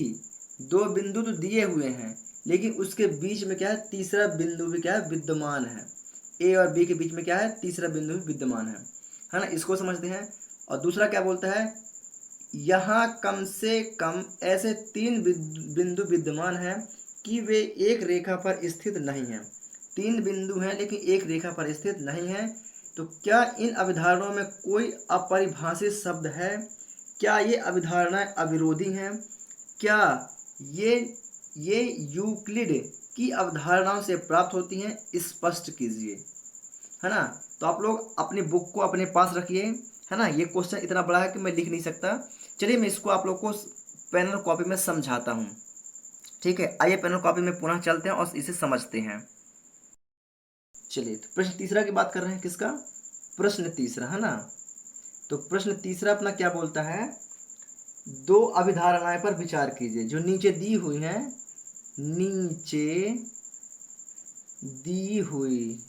S1: दो बिंदु तो दिए हुए हैं, लेकिन उसके बीच में क्या है? तीसरा बिंदु भी क्या है? विद्यमान है। ए और बी के बीच में क्या है? तीसरा बिंदु भी विद्यमान है ना। इसको समझते हैं। और दूसरा क्या बोलता है? यहाँ कम से कम ऐसे तीन बिंदु विद्यमान हैं कि वे एक रेखा पर स्थित नहीं हैं। तीन बिंदु हैं लेकिन एक रेखा पर स्थित नहीं है। तो क्या इन अभिधारणाओं में कोई अपरिभाषित शब्द है? क्या ये अभिधारणाएं अविरोधी हैं? क्या ये यूक्लिड की अवधारणाओं से प्राप्त होती हैं? स्पष्ट कीजिए, है ना। तो आप लोग अपनी बुक को अपने पास रखिए, है ना। ये क्वेश्चन इतना बड़ा है कि मैं लिख नहीं सकता। चलिए मैं इसको आप लोग को पेन और कॉपी में समझाता हूँ, ठीक है, आइए पेन और कॉपी में पुनः चलते हैं और इसे समझते हैं। चलिए, तो प्रश्न तीसरा की बात कर रहे हैं, किसका? प्रश्न तीसरा, है ना। तो प्रश्न तीसरा अपना क्या बोलता है? दो अभिधारणाएं पर विचार कीजिए जो नीचे दी हुई हैं। नीचे दी हुई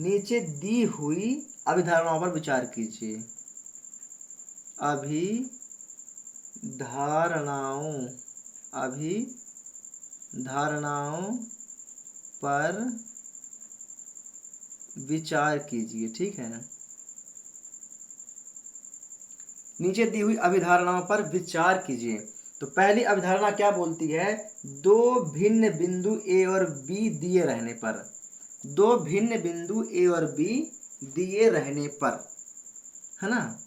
S1: नीचे दी हुई अभिधारणाओं पर विचार कीजिए। अभिधारणाओं पर विचार कीजिए। ठीक है, नीचे दी हुई अभिधारणाओं पर विचार कीजिए। तो पहली अभिधारणा क्या बोलती है? दो भिन्न बिंदु ए और बी दिए रहने पर, दो भिन्न बिंदु ए और बी दिए रहने पर, है ना।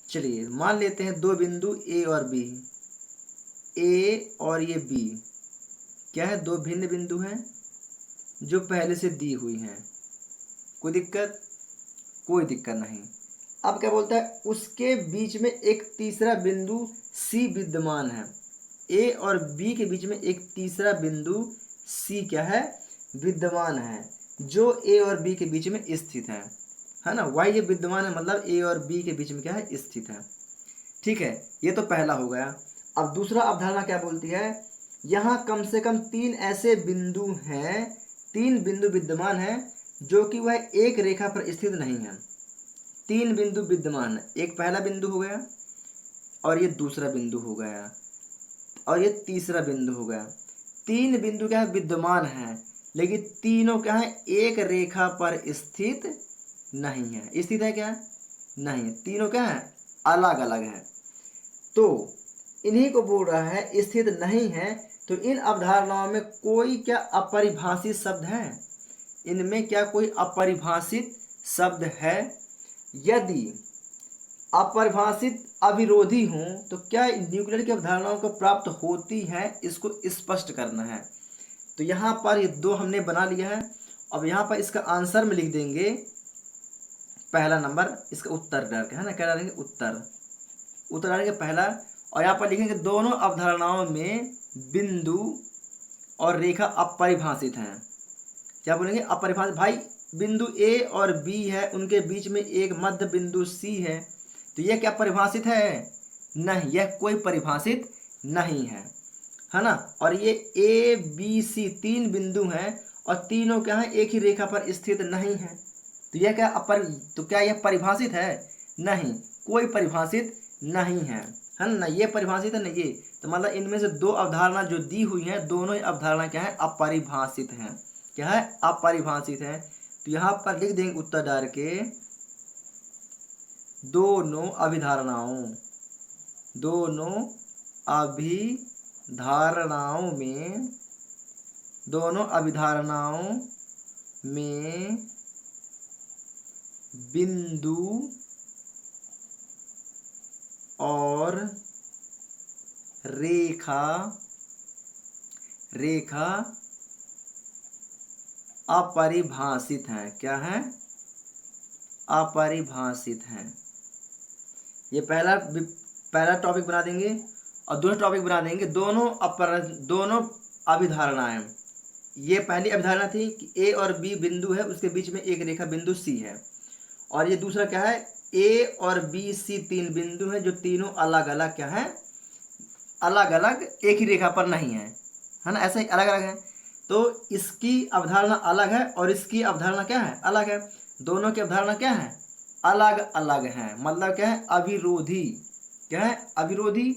S1: चलिए मान लेते हैं दो बिंदु ए और बी, ए और ये बी क्या है? दो भिन्न बिंदु हैं जो पहले से दी हुई हैं। कोई दिक्कत? कोई दिक्कत नहीं। अब क्या बोलता है? उसके बीच में एक तीसरा बिंदु सी विद्यमान है। ए और बी के बीच में एक तीसरा बिंदु सी क्या है? विद्यमान है, जो ए और बी के बीच में स्थित है ना। वाई ये विद्यमान है, मतलब ए और बी के बीच में क्या है? स्थित है। ठीक है, ये तो पहला हो गया। अब दूसरा अवधारणा क्या बोलती है? यहाँ कम से कम तीन ऐसे बिंदु हैं, तीन बिंदु विद्यमान हैं जो कि वह एक रेखा पर स्थित नहीं है। तीन बिंदु विद्यमान है, एक पहला बिंदु हो गया और ये दूसरा बिंदु हो गया और ये तीसरा बिंदु हो गया। तीन बिंदु क्या है? विद्यमान है, लेकिन तीनों क्या है? एक रेखा पर स्थित नहीं है। स्थित है क्या? नहीं, तीनों क्या है? अलग अलग है। तो इन्हीं को बोल रहा है स्थित नहीं है। तो इन अवधारणाओं में कोई क्या अपरिभाषित शब्द है? इनमें क्या कोई अपरिभाषित शब्द है? यदि अपरिभाषित अविरोधी हों तो क्या न्यूक्लियर की अवधारणाओं को प्राप्त होती है? इसको स्पष्ट करना है। तो यहाँ पर ये दो हमने बना लिया है। अब यहाँ पर इसका आंसर में लिख देंगे पहला नंबर, इसका उत्तर डाल के, है ना। क्या डालेंगे? उत्तर डालेंगे पहला। और यहाँ पर लिखेंगे दोनों अवधारणाओं में बिंदु और रेखा अपरिभाषित हैं। क्या बोलेंगे? अपरिभाषित। भाई बिंदु ए और बी है, उनके बीच में एक मध्य बिंदु सी है, तो यह क्या परिभाषित है? नहीं, यह कोई परिभाषित नहीं है ना। और ये ए बी सी तीन बिंदु हैं और तीनों क्या है? एक ही रेखा पर स्थित नहीं है, तो यह क्या तो क्या यह परिभाषित है? नहीं, कोई परिभाषित नहीं है ना। ये परिभाषित है ना ये। तो मतलब इनमें से दो अवधारणा जो दी हुई हैं, दोनों ही अवधारणा क्या है? अपरिभाषित हैं। क्या है? अपरिभाषित है। तो यहाँ पर लिख देंगे उत्तर डाल के दोनों अभिधारणाओं में बिंदु और रेखा अपरिभाषित हैं। क्या है? अपरिभाषित हैं। ये पहला टॉपिक बना देंगे और दूसरा टॉपिक बना देंगे दोनों अभिधारणाएं। ये पहली अभिधारणा थी कि ए और बी बिंदु है, उसके बीच में एक रेखा बिंदु सी है। और ये दूसरा क्या है? ए और बी सी तीन बिंदु हैं जो तीनों अलग अलग क्या है? अलग अलग, एक ही रेखा पर नहीं है ना। ऐसे ही अलग अलग है। तो इसकी अवधारणा अलग है और इसकी अवधारणा क्या है? अलग है। दोनों की अवधारणा क्या है? अलग अलग है। मतलब क्या है? अविरोधी। क्या है? अविरोधी,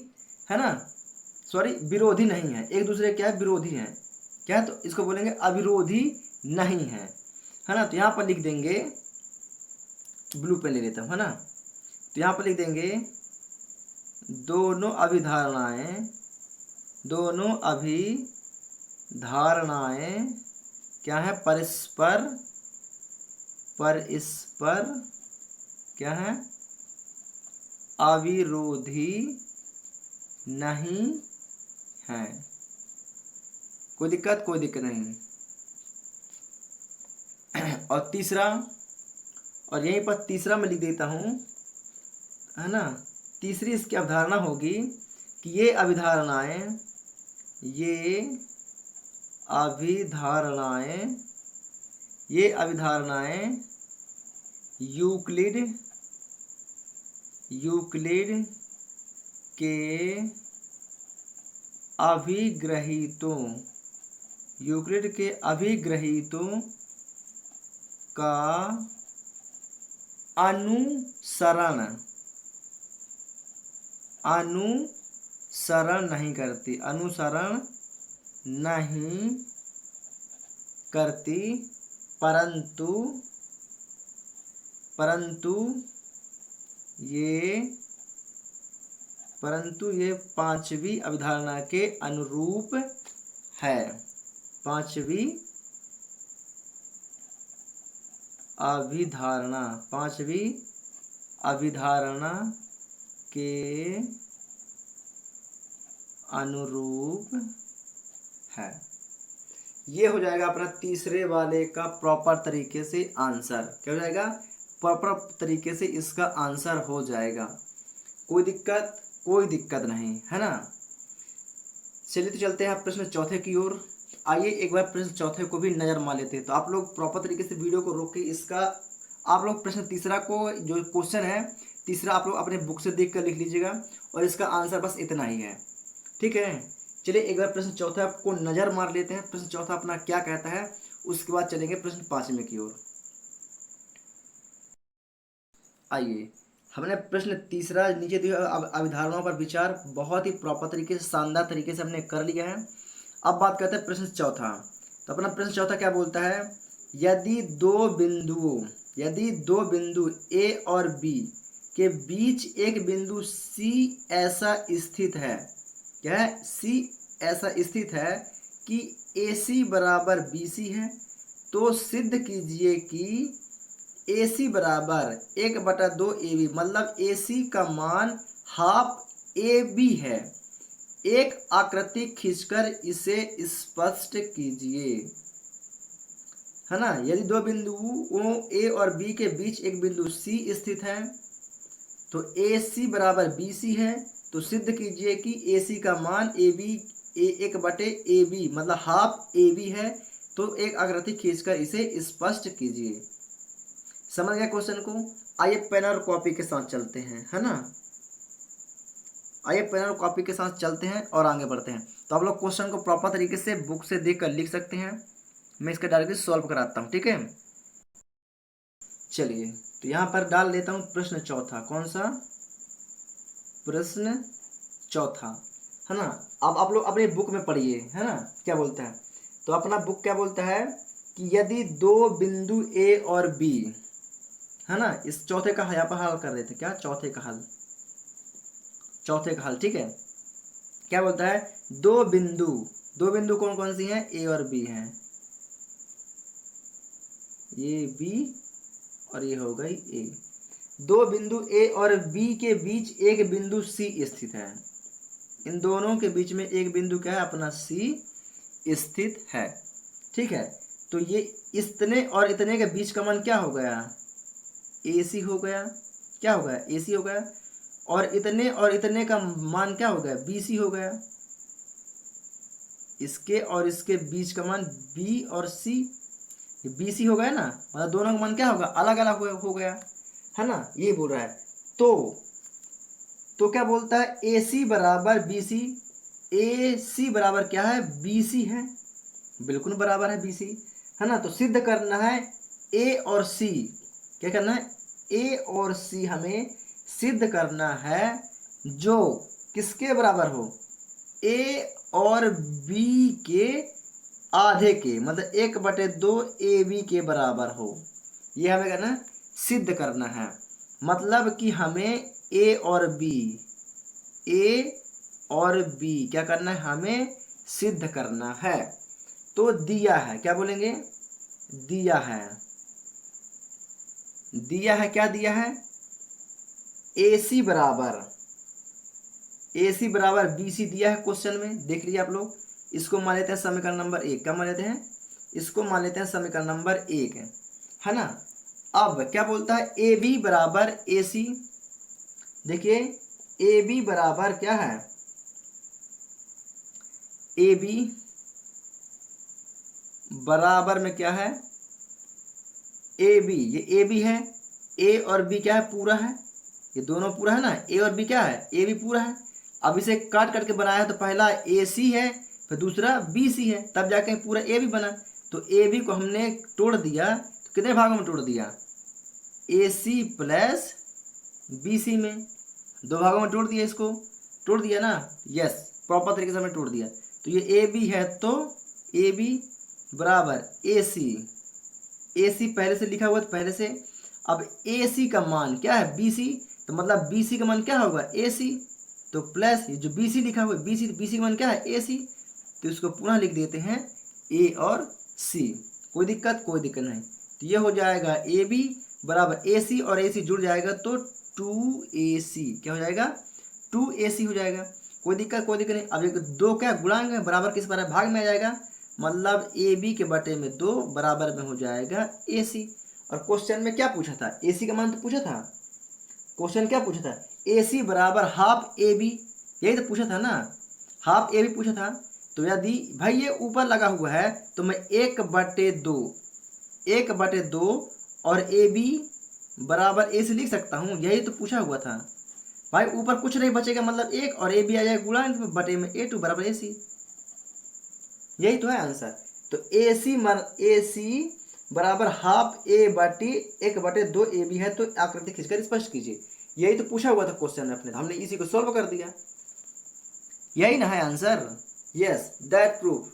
S1: है ना। सॉरी, विरोधी नहीं है, एक दूसरे क्या है? विरोधी है। क्या है? तो इसको बोलेंगे अविरोधी नहीं है ना। तो यहाँ पर लिख देंगे, ब्लू पेन ले लेता हूँ, है ना। तो यहाँ पर लिख देंगे दोनों अभिधारणाएं क्या है? परस्पर क्या है? अविरोधी नहीं है। कोई दिक्कत? कोई दिक्कत नहीं। और तीसरा, और यहीं पर तीसरा मैं लिख देता हूँ, है ना। तीसरी इसकी अवधारणा होगी कि ये अभिधारणाएं ये अभिधारणाएं ये अभिधारणाएं यूक्लिड यूक्लिड के अभिग्रहीतों यूक्लिड के अभिग्रहीतों का अनुसरण नहीं करती, अनुसरण नहीं करती, परंतु ये पांचवी अवधारणा के अनुरूप है। पांचवी अभिधारणा के अनुरूप है। ये हो जाएगा अपना तीसरे वाले का प्रॉपर तरीके से आंसर। क्या हो जाएगा? प्रॉपर तरीके से इसका आंसर हो जाएगा। कोई दिक्कत नहीं है ना। चलिए तो चलते हैं प्रश्न चौथे की ओर। आइए एक बार प्रश्न चौथे को भी नजर मार लेते हैं। तो आप लोग प्रॉपर तरीके से वीडियो को रोक के इसका आप लोग प्रश्न तीसरा को जो क्वेश्चन है तीसरा आप लोग अपने बुक से देख कर लिख लीजिएगा और इसका आंसर बस इतना ही है। ठीक है, चलिए एक बार प्रश्न चौथा को नजर मार लेते हैं। प्रश्न चौथा अपना क्या कहता है, उसके बाद चलेंगे प्रश्न पांचवें की ओर। आइए, हमने प्रश्न तीसरा नीचे दिए अवधारणाओं पर विचार बहुत ही प्रॉपर तरीके से शानदार तरीके से हमने कर लिया है। अब बात करते हैं प्रश्न चौथा। तो अपना प्रश्न चौथा क्या बोलता है, यदि दो बिंदु ए और बी के बीच एक बिंदु सी ऐसा स्थित है, क्या है? सी ऐसा स्थित है कि AC बराबर BC है, तो सिद्ध कीजिए कि AC बराबर 1/2 AB, मतलब AC का मान हाफ AB है। एक आकृति खींचकर इसे स्पष्ट कीजिए, है ना। यदि दो बिंदुओं A और B के बीच एक बिंदु C स्थित है, तो AC बराबर BC है, तो सिद्ध कीजिए कि AC का मान 1/AB मतलब हाफ AB है, तो एक आकृति खींचकर इसे स्पष्ट कीजिए। समझ गया क्वेश्चन को? आइए पेन और कॉपी के साथ चलते हैं, है ना। आइए पेन और कॉपी के साथ चलते हैं और आगे बढ़ते हैं। तो आप लोग क्वेश्चन को प्रॉपर तरीके से बुक से देखकर लिख सकते हैं। मैं इसका डायरेक्टली सॉल्व कराता हूँ, ठीक है। चलिए तो यहाँ पर डाल देता हूँ प्रश्न चौथा। कौन सा? प्रश्न चौथा, है ना। अब आप लोग अपने बुक में पढ़िए, है ना, क्या बोलता है। तो अपना बुक क्या बोलता है कि यदि दो बिंदु A और B, है ना, इस चौथे का यहाँ पर हल कर रहे थे। क्या? चौथे का हल, ठीक है। क्या बोलता है, दो बिंदु कौन कौन सी हैं? A और B हैं, ये B और ये हो गई A। दो बिंदु A और B के बीच एक बिंदु C स्थित है। इन दोनों के बीच में एक बिंदु क्या है? अपना C स्थित है, ठीक है। तो ये इतने और इतने के बीच का मान क्या हो गया? AC हो गया। क्या हो गया? AC हो गया। और इतने का मान क्या हो गया? BC हो गया। इसके और इसके बीच का मान B और C, BC हो गया ना, मतलब दोनों का मान क्या होगा? अलग अलग हो गया, है ना। ये बोल रहा है। तो क्या बोलता है, AC बराबर BC। AC बराबर क्या है? BC है, बिल्कुल बराबर है BC, है ना। तो सिद्ध करना है A और C। क्या करना है? A और C हमें सिद्ध करना है जो किसके बराबर हो? A और B के आधे के, मतलब 1/2 AB के बराबर हो। ये हमें करना है, सिद्ध करना है। मतलब कि हमें A और B क्या करना है? हमें सिद्ध करना है। तो दिया है, क्या बोलेंगे? दिया है क्या दिया है? AC बराबर BC दिया है क्वेश्चन में, देख लीजिए आप लोग। इसको मान लेते हैं समीकरण नंबर 1। क्या मान लेते हैं? इसको मान लेते हैं समीकरण नंबर 1, है ना। अब क्या बोलता है, AB बराबर AC। देखिए AB बराबर क्या है? ए बी बराबर में क्या है, ए बी, ये ए बी है, ए और बी क्या है, पूरा है, ये दोनों पूरा है ना, ए और बी क्या है, ए बी पूरा है। अब इसे काट करके बनाया है तो पहला ए सी है, फिर दूसरा बी सी है, तब जाके पूरा ए बी बना। तो ए बी को हमने तोड़ दिया, तो कितने भागों में तोड़ दिया, ए सी प्लस बी सी में, दो भागों में तोड़ दिया, इसको तोड़ दिया ना, यस, प्रॉपर तरीके से हमने तोड़ दिया। तो ये ए बी है, तो ए बी बराबर ए सी, ए सी पहले से लिखा हुआ है, तो पहले से। अब ए सी का मान क्या है, बी सी, तो मतलब बी सी का मान क्या होगा, ए सी, तो प्लस ये जो बी सी लिखा हुआ है बी सी, बी सी का मान क्या है, ए सी, तो इसको पुनः लिख देते हैं ए और सी। कोई दिक्कत, कोई दिक्कत नहीं। तो ये हो जाएगा ए बी बराबर ए सी, और ए सी जुड़ जाएगा तो 2ac, क्या हो जाएगा, 2ac हो जाएगा। कोई दिक्कत, कोई दिक्कत नहीं। अब एक दो क्या गुणांक है, बराबर किस बराबर, भाग में आ जाएगा, मतलब ए बी के बटे में 2 बराबर में हो जाएगा ए सी। और क्वेश्चन में क्या पूछा था, ए सी का मान तो पूछा था, क्वेश्चन क्या पूछा था, ए सी बराबर हाफ ए बी, यही तो पूछा था ना, हाफ ए बी पूछा था। तो यदि भाई ये ऊपर लगा हुआ है तो मैं 1/2, 1/2 और ए बी बराबर ए से लिख सकता हूँ, यही तो पूछा हुआ था भाई। ऊपर कुछ नहीं बचेगा, मतलब 1 और ए बी आ जाएगा गुणांक में, बटे में A2 बराबर ए सी, यही तो है आंसर। तो ए सी बराबर हाफ ए बटी 1/2 ए बी है, तो आकृति खींचकर स्पष्ट कीजिए, यही तो पूछा हुआ था क्वेश्चन में अपने, हमने इसी को सॉल्व कर दिया, यही ना है आंसर, यस दैट प्रूफ।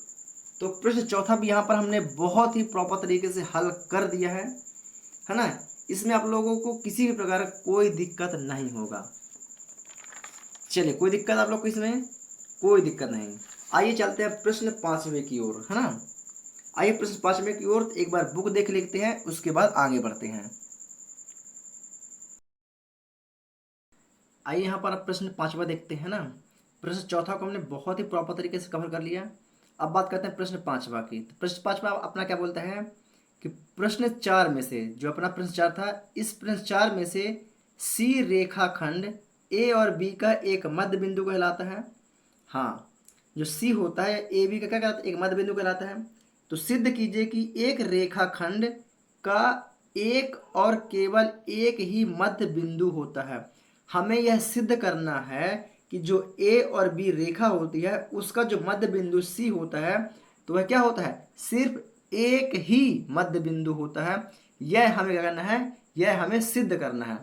S1: तो प्रश्न चौथा भी यहाँ पर हमने बहुत ही प्रॉपर तरीके से हल कर दिया है ना, इसमें आप लोगों को किसी भी प्रकार का कोई दिक्कत नहीं होगा। चलिए, कोई दिक्कत आप लोग को इसमें, कोई दिक्कत नहीं। आइए चलते हैं प्रश्न 5वें की ओर, है ना। आइए प्रश्न 5वें की ओर एक बार बुक देख लेते हैं, उसके बाद आगे बढ़ते हैं। आइए यहाँ पर आप प्रश्न 5वां देखते हैं ना। प्रश्न चौथा को हमने बहुत ही प्रॉपर तरीके से कवर कर लिया। अब बात करते हैं प्रश्न 5वां की। तो प्रश्न 5वां अपना क्या बोलता है कि प्रश्न 4 में से, जो अपना प्रश्न 4 था, इस प्रश्न 4 में से सी रेखाखंड ए और बी का एक मध्य बिंदु कहलाता है। हाँ, जो सी होता है ए बी का क्या कहलाता है, एक मध्य बिंदु कहलाता है। तो सिद्ध कीजिए कि एक रेखाखंड का एक और केवल एक ही मध्य बिंदु होता है। हमें यह सिद्ध करना है कि जो ए और बी रेखा होती है उसका जो मध्य बिंदु सी होता है, तो वह क्या होता है, सिर्फ एक ही मध्य बिंदु होता है। यह हमें क्या करना है, यह हमें सिद्ध करना है।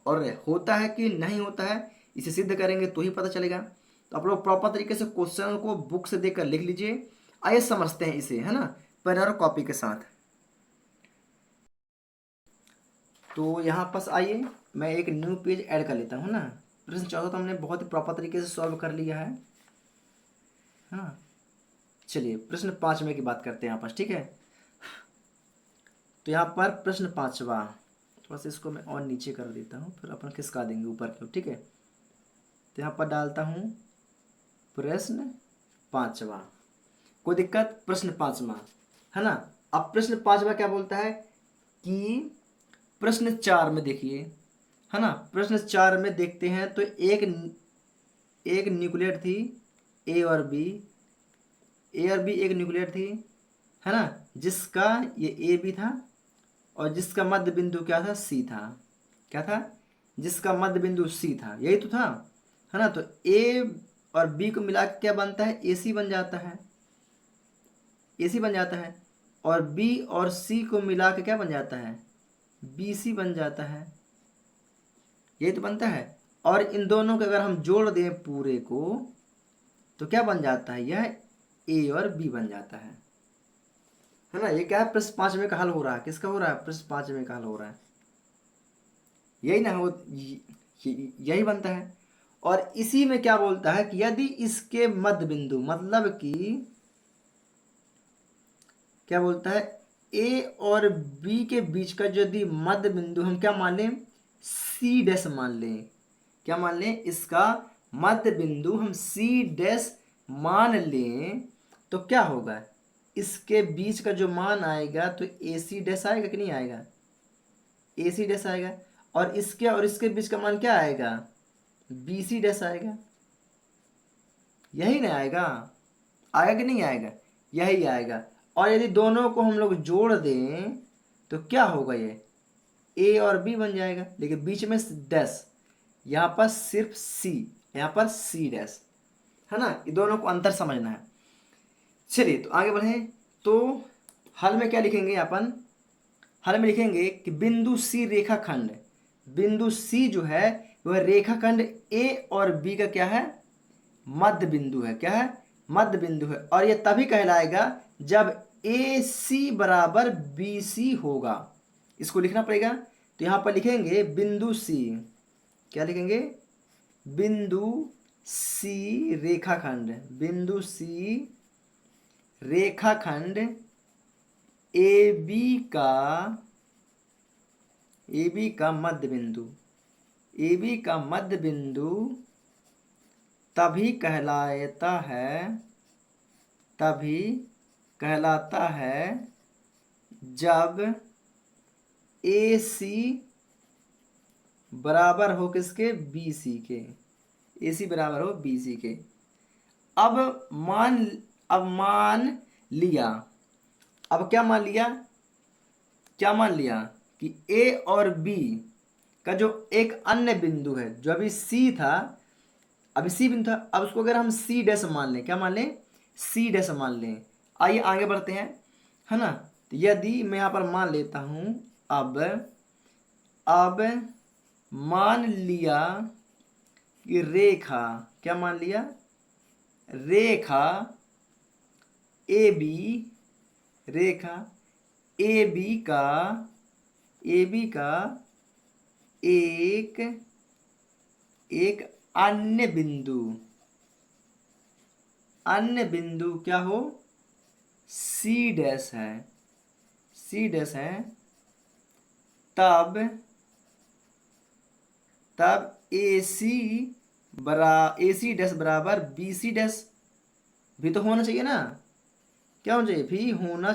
S1: और होता है कि नहीं होता है, इसे सिद्ध करेंगे तो ही पता चलेगा। तो आप लोग प्रॉपर तरीके से क्वेश्चन को बुक से देखकर लिख लीजिए। आइए समझते हैं इसे, है ना, पेन और कॉपी के साथ। तो यहाँ पास आइए, मैं एक न्यू पेज ऐड कर लेता हूँ ना। प्रश्न चौथा तो हमने बहुत ही प्रॉपर तरीके से सॉल्व कर लिया है, हाँ। चलिए प्रश्न 5वें की बात करते हैं यहाँ पास, ठीक है। तो यहाँ पर प्रश्न 5वां, थोड़ा सा इसको मैं और नीचे कर देता हूँ, फिर अपन खिसका देंगे ऊपर की ओर, ठीक है। तो यहाँ पर डालता हूँ प्रश्न 5वां, कोई दिक्कत, प्रश्न 5वां, है ना। अब प्रश्न 5वां क्या बोलता है कि प्रश्न 4 में देखिए, है ना, प्रश्न 4 में देखते हैं। तो एक न्यूक्लियर थी ए और बी, ए और बी एक न्यूक्लियर थी, है ना, जिसका ये ए बी था और जिसका मध्य बिंदु क्या था, सी था। क्या था, जिसका मध्य बिंदु सी था, यही तो था, है ना। तो ए और बी को मिला के क्या बनता है, ए सी बन जाता है, ए सी बन जाता है। और बी और सी को मिला के क्या बन जाता है, बी सी बन जाता है, यही तो बनता है। और इन दोनों को अगर हम जोड़ दें पूरे को, तो क्या बन जाता है, यह ए और बी बन जाता है ना। ये क्या है, प्रश्न 5वें का हल हो रहा है, किसका हो रहा है, प्रश्न 5वें का हल हो रहा है, यही ना हो, यही बनता है। और इसी में क्या बोलता है कि यदि इसके मध्य बिंदु, मतलब कि क्या बोलता है, ए और बी के बीच का यदि मध्य बिंदु हम क्या मान लें, सी डैश मान लें, क्या मान लें, इसका मध्य बिंदु हम सी डैश मान लें, तो क्या होगा, इसके बीच का जो मान आएगा तो ए सी डैश आएगा कि नहीं आएगा, ए सी डैश आएगा। और इसके बीच का मान क्या आएगा, बी सी डैश आएगा, यही ना आएगा। आएगा कि नहीं आएगा, यही आएगा। और यदि दोनों को हम लोग जोड़ दें तो क्या होगा, ये ए और बी बन जाएगा, लेकिन बीच में डैश, यहाँ पर सिर्फ सी, यहाँ पर सी डैश, है ना। ये दोनों को अंतर समझना है। चलिए तो आगे बढ़ें। तो हल में क्या लिखेंगे अपन, हल में लिखेंगे कि बिंदु सी रेखाखंड, बिंदु सी जो है वह रेखाखंड ए और बी का क्या है, मध्य बिंदु है। क्या है, मध्य बिंदु है। और यह तभी कहलाएगा जब ए सी बराबर बी सी होगा। इसको लिखना पड़ेगा। तो यहाँ पर लिखेंगे बिंदु सी, क्या लिखेंगे, बिंदु सी रेखाखंड, बिंदु सी रेखाखंड ए बी का मध्य बिंदु, ए बी का मध्य बिंदु तभी कहलाता है जब ए सी बराबर हो किसके, बी सी के, ए सी बराबर हो बी सी के। अब मान लिया, अब क्या मान लिया, कि ए और बी का जो एक अन्य बिंदु है, जो अभी सी था, अभी सी बिंदु था, अब उसको अगर हम सी डैश मान लें, क्या मान लें, सी डैश मान लें। आइए आगे बढ़ते हैं, है ना। तो यदि मैं यहाँ पर मान लेता हूँ, अब मान लिया कि रेखा, क्या मान लिया, रेखा ए बी का एक अन्य बिंदु क्या हो, सी डैश है, तब ए सी डैश बराबर बी सी डैश भी तो होना चाहिए ना, क्या होना चाहिए, भी होना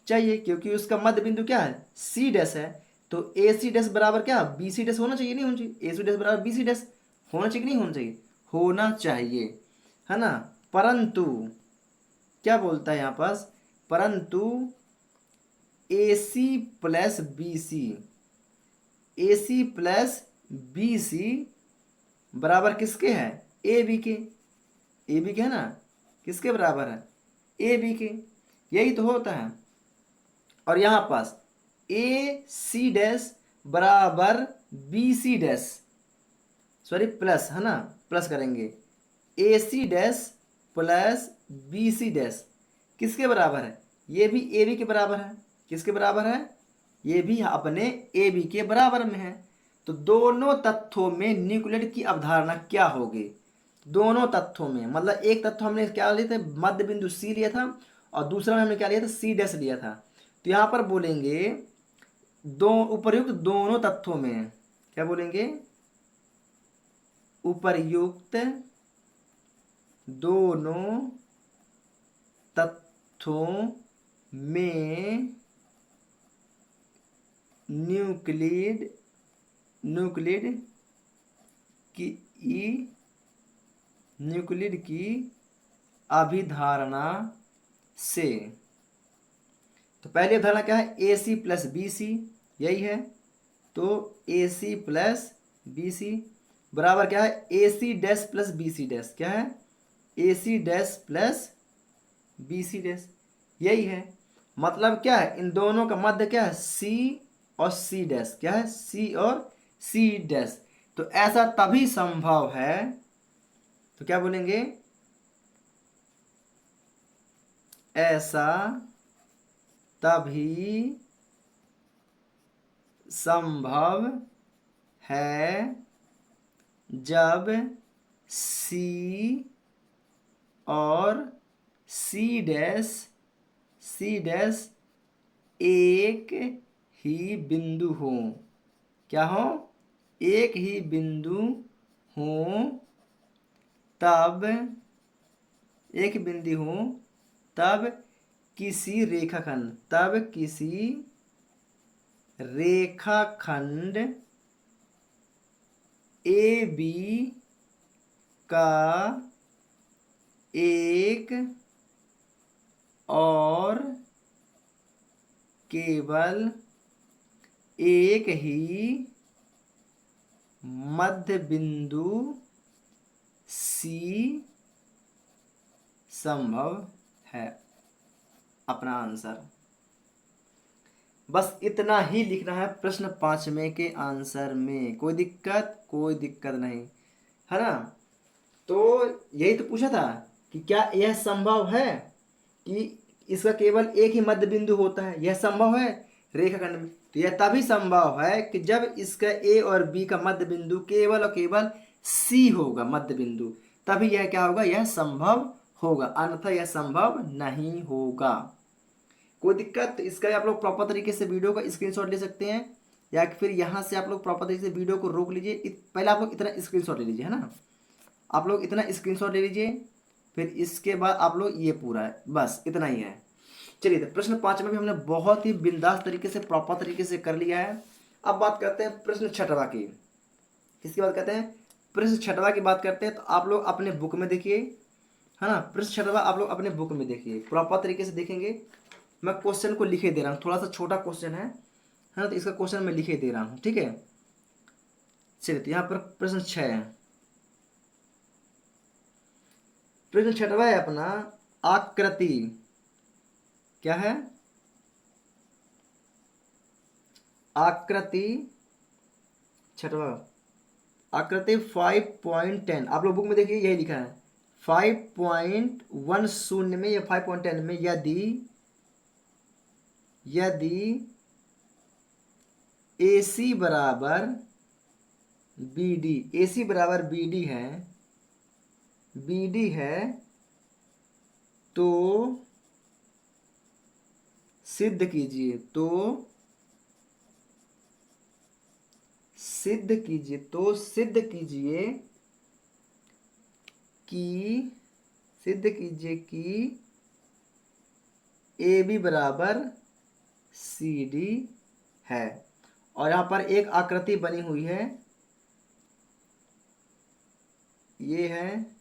S1: चाहिए, क्योंकि उसका मध्य बिंदु क्या है, सी डैश है। तो ए सी डैश बराबर क्या, बी सी डैश होना चाहिए, नहीं होना चाहिए, ए सी डैश बराबर बी सी डैश होना चाहिए कि नहीं होना चाहिए, होना चाहिए, है ना। परंतु क्या बोलता है यहाँ पास, परंतु ए सी प्लस बी सी बराबर किसके है, ए बी के, है ना, किसके बराबर है, ए बी के, यही तो होता है। और यहाँ पास ए सी डैश बराबर B C dash, sorry plus, है ना, प्लस करेंगे, A C dash plus B C dash किसके बराबर है, ये भी ए बी के बराबर है। किसके बराबर है, ये भी अपने ए बी के बराबर में है। तो दोनों तथ्यों में न्यूक्लियड की अवधारणा क्या होगी, दोनों तथ्यों में, मतलब एक तथ्य हमने क्या लिए थे, मध्य बिंदु सी लिया था, और दूसरा में हमने क्या लिया था, सी डैश लिया था। तो यहाँ पर बोलेंगे दो उपर्युक्त दोनों तथ्यों में, क्या बोलेंगे, उपर्युक्त दोनों तथ्यों में न्यूक्लियड की अभिधारणा से, तो पहली अवधारणा क्या है, ए सी प्लस बी सी, यही है। तो ए सी प्लस बी सी बराबर क्या है, A C dash plus B C dash, क्या है, A C dash plus B C dash, यही है। मतलब क्या है, इन दोनों का मध्य क्या है, सी और सी डैश, क्या है, सी और सी डैश। तो ऐसा तभी संभव है, तो क्या बोलेंगे, ऐसा तभी संभव है जब सी और सी डैश एक ही बिंदु हो, क्या हो, एक ही बिंदु हो, तब एक बिंदु हो, तब किसी रेखाखंड ए बी का एक और केवल एक ही मध्य बिंदु सी संभव है। अपना आंसर बस इतना ही लिखना है प्रश्न 5वें के आंसर में। कोई दिक्कत नहीं, है ना। तो यही तो पूछा था कि क्या यह संभव है कि इसका केवल एक ही मध्य बिंदु होता है। यह संभव है रेखाखंड में। तो यह तभी संभव है कि जब इसका ए और बी का मध्य बिंदु केवल और केवल सी होगा, मध्य बिंदु, तभी यह क्या होगा, यह संभव होगा, अन्यथा यह संभव नहीं होगा। कोई दिक्कत? तो इसका आप लोग प्रॉपर तरीके से वीडियो का स्क्रीनशॉट ले सकते हैं, या फिर यहाँ से आप लोग प्रॉपर तरीके से वीडियो को रोक लीजिए। पहले आप लोग इतना स्क्रीनशॉट ले लीजिए, है ना। आप लोग इतना स्क्रीनशॉट ले लीजिए, फिर इसके बाद आप लोग ये पूरा है, बस इतना ही है। चलिए, तो प्रश्न 5 में भी हमने बहुत ही बिंदास तरीके से प्रॉपर तरीके से कर लिया है। अब बात करते हैं प्रश्न 6वां की। किसकी बात करते हैं? प्रश्न 6वां की बात करते हैं। तो आप लोग अपने बुक में देखिए, है ना। प्रश्न 6वां आप लोग अपने बुक में देखिए, प्रॉपर तरीके से देखेंगे। मैं क्वेश्चन को लिखे दे रहा हूँ, थोड़ा सा छोटा क्वेश्चन है ना, तो इसका क्वेश्चन मैं लिखे दे रहा हूँ, ठीक है। चलिए, तो यहाँ पर प्रश्न 6 है। प्रश्न 6वां है अपना, आकृति क्या है? आकृति 6वां, आकृति 5.10। आप लोग बुक में देखिए, यही लिखा है 5.10 में या 5.10 में, यदि AC बराबर BD, AC बराबर BD है, तो सिद्ध कीजिए, कि AB बराबर CD है। और यहाँ पर एक आकृति बनी हुई है, ये है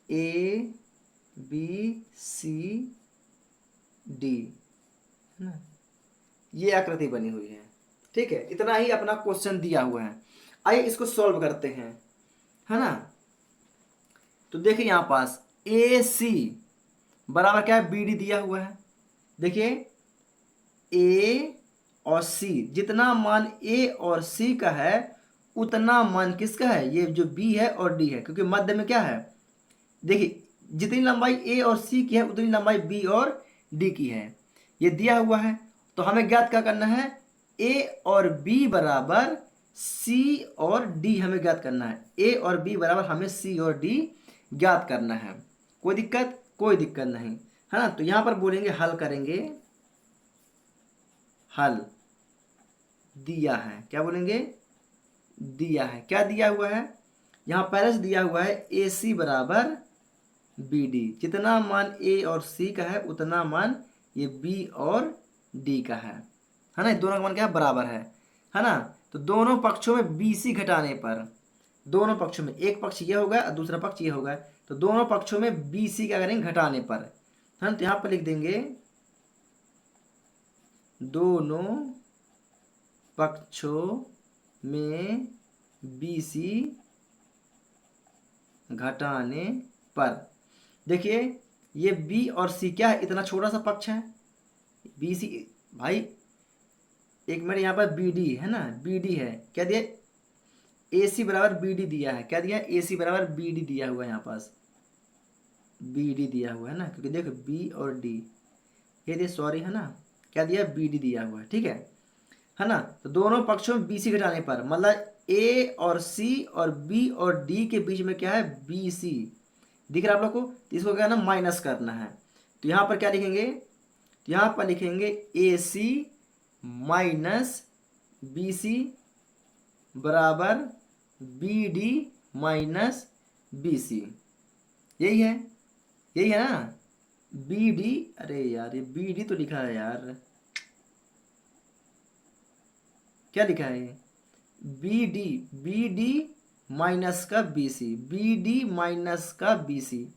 S1: ABCD, है ना, ये आकृति बनी हुई है, ठीक है। इतना ही अपना क्वेश्चन दिया हुआ है। आइए इसको सॉल्व करते हैं, है ना। तो देखिए यहाँ पास AC बराबर क्या है, BD दिया हुआ है। देखिए A और C, जितना मान A और C का है उतना मान किसका है, ये जो B है और D है, क्योंकि मध्य में क्या है, देखिए जितनी लंबाई A और C की है उतनी लंबाई B और D की है, ये दिया हुआ है। तो हमें ज्ञात क्या करना है, A और B बराबर C और D हमें ज्ञात करना है। A और B बराबर हमें C और D ज्ञात करना है। कोई दिक्कत? कोई दिक्कत नहीं, है ना। तो यहाँ पर बोलेंगे हल करेंगे, हल दिया है, क्या बोलेंगे, दिया है। क्या दिया हुआ है, यहाँ पहले से दिया हुआ है AC बराबर BD, जितना मान A और C का है उतना मान ये B और D का है ना। दोनों का मान क्या है, बराबर है ना। तो दोनों पक्षों में BC घटाने पर, दोनों पक्षों में, एक पक्ष ये होगा और दूसरा पक्ष ये होगा, तो दोनों पक्षों में BC क्या करेंगे, घटाने पर, है ना। तो यहाँ पर लिख देंगे दोनों पक्षों में BC घटाने पर। देखिए ये B और C क्या है, इतना छोटा सा पक्ष है। BC भाई, एक मिनट, यहाँ पर BD है ना, BD है, क्या दिया, AC बराबर BD दिया है। क्या दिया, AC बराबर BD दिया हुआ है, यहाँ पास BD दिया हुआ है ना, क्योंकि देखो B और D ये दिया, सॉरी, है ना, क्या दिया, BD दिया हुआ है, ठीक है ना। तो दोनों पक्षों में BC घटाने पर, मतलब A और C और B और D के बीच में क्या है, BC दिख रहा है आप लोग को। तो इसको क्या ना, माइनस करना है। तो यहाँ पर क्या लिखेंगे, तो यहाँ पर लिखेंगे AC माइनस BC बराबर BD माइनस BC, यही है ना। BD, अरे यार ये BD तो लिखा है यार, क्या लिखा है ये, B D, B D minus का B C, B D minus का बी सी।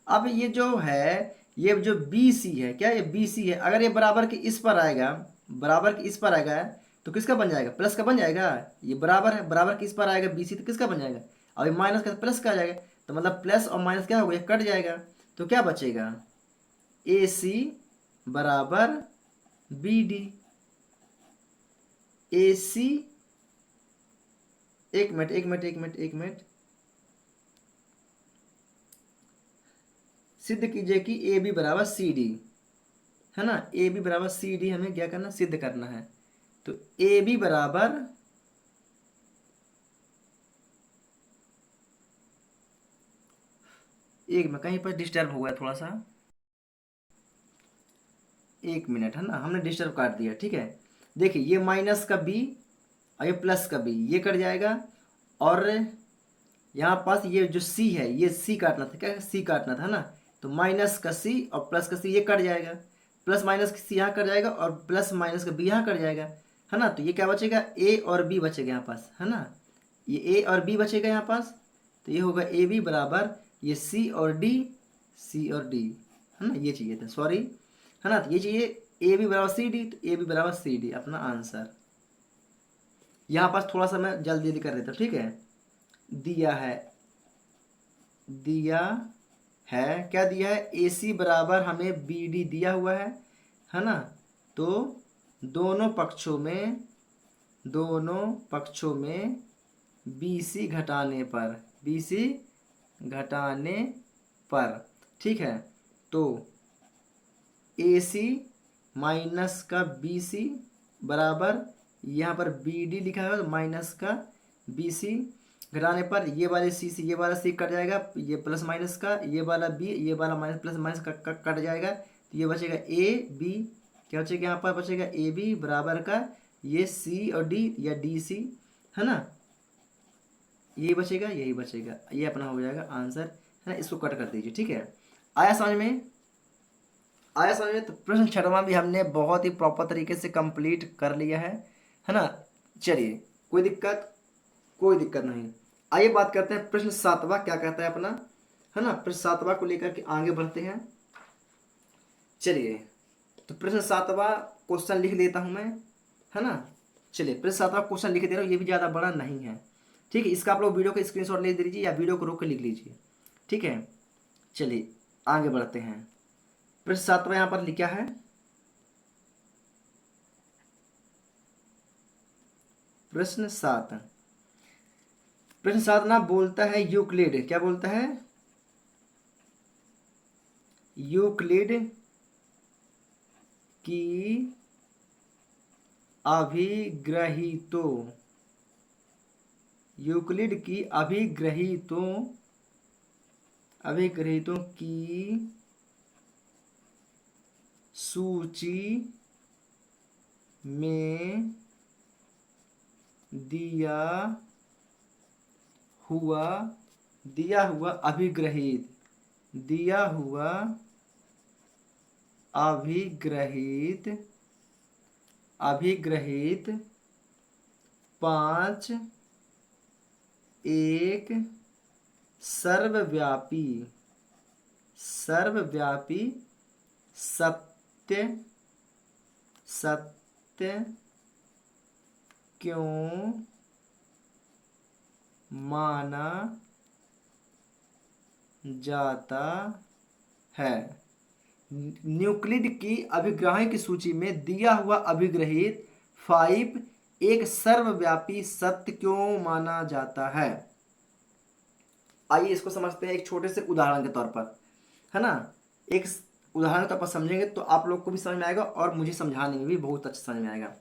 S1: अब ये जो है, ये जो बी सी है, क्या ये बी सी है, अगर ये बराबर के इस पर आएगा, बराबर के इस पर आएगा तो किसका बन जाएगा, प्लस का बन जाएगा। ये बराबर है, बराबर के इस पर आएगा बी सी तो किसका बन जाएगा, अब ये माइनस का प्लस का आ जाएगा, तो मतलब प्लस और माइनस क्या होगा, ये कट जाएगा। तो क्या बचेगा, ए सी बराबर बी डी। ए सी, एक मिनट एक मिनट एक मिनट एक मिनट, सिद्ध कीजिए कि ए बी बराबर सी डी, है ना। ए बी बराबर सी डी हमें क्या करना, सिद्ध करना है। तो ए बी बराबर, एक मिनट कहीं पर डिस्टर्ब हुआ है थोड़ा सा, एक मिनट, है ना, हमने डिस्टर्ब काट दिया, ठीक है। देखिए ये माइनस का बी और ये प्लस का बी, ये कट जाएगा, और यहाँ पास ये जो सी है, ये सी काटना था, क्या सी काटना था ना, तो माइनस का सी और प्लस का सी ये कट जाएगा, प्लस माइनस का सी यहाँ कट जाएगा और प्लस माइनस का बी यहाँ कट जाएगा, है ना। तो ये क्या बचेगा, ए और बी बचेगा यहाँ पास, है ना, ये ए और बी बचेगा यहाँ पास। तो ये होगा ए बी बराबर ये सी और डी, सी और डी, है ना, ये चाहिए था, सॉरी, है ना। तो ये चाहिए ए बी बराबर सी डी, तो ए बी बराबर सी डी अपना आंसर। यहाँ पास थोड़ा सा मैं जल्दी जल्दी कर देता हूँ, ठीक है। दिया है, दिया है, क्या दिया है, ए सी बराबर हमें बी डी दिया हुआ है ना। तो दोनों पक्षों में, दोनों पक्षों में बी सी घटाने पर, बी सी घटाने पर, ठीक है। तो ए सी माइनस का बी सी बराबर, यहाँ पर बी डी लिखा है तो माइनस का बी सी घटाने पर ये वाले सी से ये वाला सी कट जाएगा, ये प्लस माइनस का, ये वाला बी, ये वाला माइनस प्लस माइनस का कट जाएगा, तो ये बचेगा ए बी, क्या बचेगा यहाँ पर बचेगा ए बी बराबर का ये सी और डी या डी सी, है ना, यही बचेगा यही बचेगा, ये अपना हो जाएगा आंसर, है ना। इसको कट कर दीजिए, ठीक है। आया समझ में, आया समझ में। तो प्रश्न 6वां भी हमने बहुत ही प्रॉपर तरीके से कंप्लीट कर लिया है ना। चलिए कोई दिक्कत, कोई दिक्कत नहीं। आइए बात करते हैं प्रश्न 7वां क्या कहता है अपना, है ना। प्रश्न 7वां को लेकर के आगे बढ़ते हैं। चलिए तो प्रश्न 7वां क्वेश्चन लिख देता हूं मैं, है ना। चलिए प्रश्न 7वां क्वेश्चन लिख दे रहा हूँ, ये भी ज़्यादा बड़ा नहीं है, ठीक है। इसका आप लोग वीडियो का स्क्रीनशॉट ले दीजिए या वीडियो को रोक कर लिख लीजिए, ठीक है। चलिए आगे बढ़ते हैं। प्रश्न 7वां यहाँ पर लिखा है, प्रश्न 7, प्रश्न 7 ना बोलता है यूक्लिड, क्या बोलता है, यूक्लिड की अभिग्रहीतों, यूक्लिड की अभिग्रहीतों, अभिग्रहीतों की सूची में दिया हुआ अभिग्रहित, दिया हुआ अभिग्रहित, अभिग्रहित 5 एक सर्वव्यापी, सर्वव्यापी सत्य, सत्य क्यों माना जाता है। न्यूक्लिड की अभिग्राही की सूची में दिया हुआ अभिग्रहित 5 एक सर्वव्यापी सत्य क्यों माना जाता है। आइए इसको समझते हैं एक छोटे से उदाहरण के तौर पर, है ना। एक उदाहरण के तौर पर समझेंगे तो आप लोग को भी समझ में आएगा और मुझे समझाने में भी बहुत अच्छा समझ में आएगा।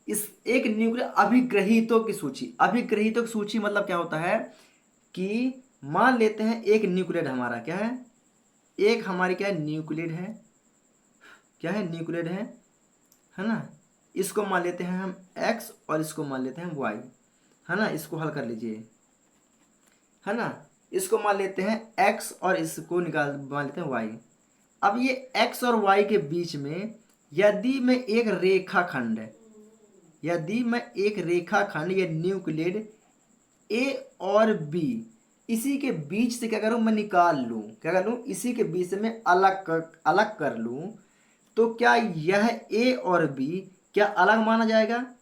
S1: इस एक न्यूक्लियर अभिग्रहीतों की सूची, अभिग्रहीतों की सूची मतलब क्या होता है कि मान लेते हैं एक न्यूक्लियड हमारा क्या है, एक हमारी क्या है न्यूक्लियड है, क्या है न्यूक्लियड है ना। इसको मान लेते हैं हम x और इसको मान लेते हैं y, है ना। इसको हल कर लीजिए, है ना। इसको मान लेते हैं x और इसको मान लेते हैं y। अब ये x और y के बीच में यदि मैं एक रेखाखंड, यदि मैं एक रेखाखंड या न्यूक्लियड ए और बी इसी के बीच से क्या करूं, मैं निकाल लूं, क्या कर लूं, इसी के बीच से मैं अलग कर लूं, तो क्या यह ए और बी क्या अलग माना जाएगा?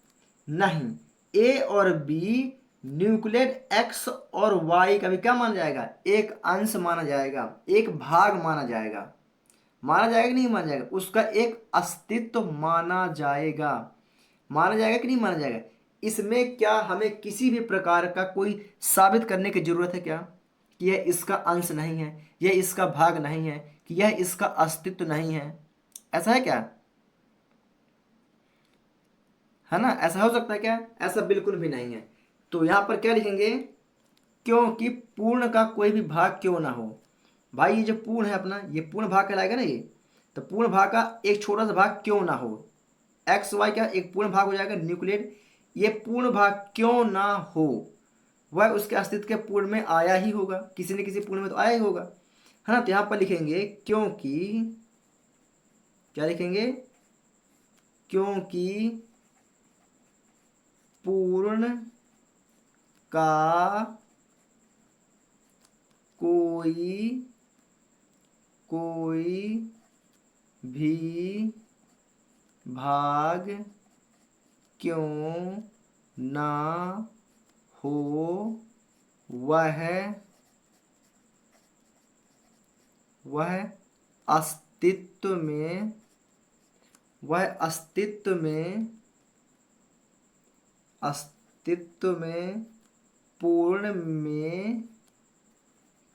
S1: नहीं, ए और बी न्यूक्लियड एक्स और वाई का भी क्या माना जाएगा? एक अंश माना जाएगा, एक भाग माना जाएगा। माना जाएगा कि नहीं माना जाएगा? उसका एक अस्तित्व माना जाएगा। माना जाएगा कि नहीं माना जाएगा? इसमें क्या हमें किसी भी प्रकार का कोई साबित करने की जरूरत है क्या कि यह इसका अंश नहीं है, यह इसका भाग नहीं है, कि यह इसका अस्तित्व नहीं है? ऐसा है क्या? है ना? ऐसा हो सकता है क्या? ऐसा बिल्कुल भी नहीं है। तो यहां पर क्या लिखेंगे? क्योंकि पूर्ण का कोई भी भाग क्यों ना हो। भाई ये जो पूर्ण है अपना, ये पूर्ण भाग कहलाएगा ना ये। तो पूर्ण भाग का एक छोटा सा भाग क्यों ना हो, एक्स वाई का एक पूर्ण भाग हो जाएगा न्यूक्लियड। ये पूर्ण भाग क्यों ना हो, वह उसके अस्तित्व के पूर्ण में आया ही होगा, किसी न किसी पूर्ण में तो आया ही होगा, है ना? तो यहां पर लिखेंगे क्योंकि, क्या लिखेंगे? क्योंकि पूर्ण का कोई भी भाग क्यों ना हो, वह अस्तित्व में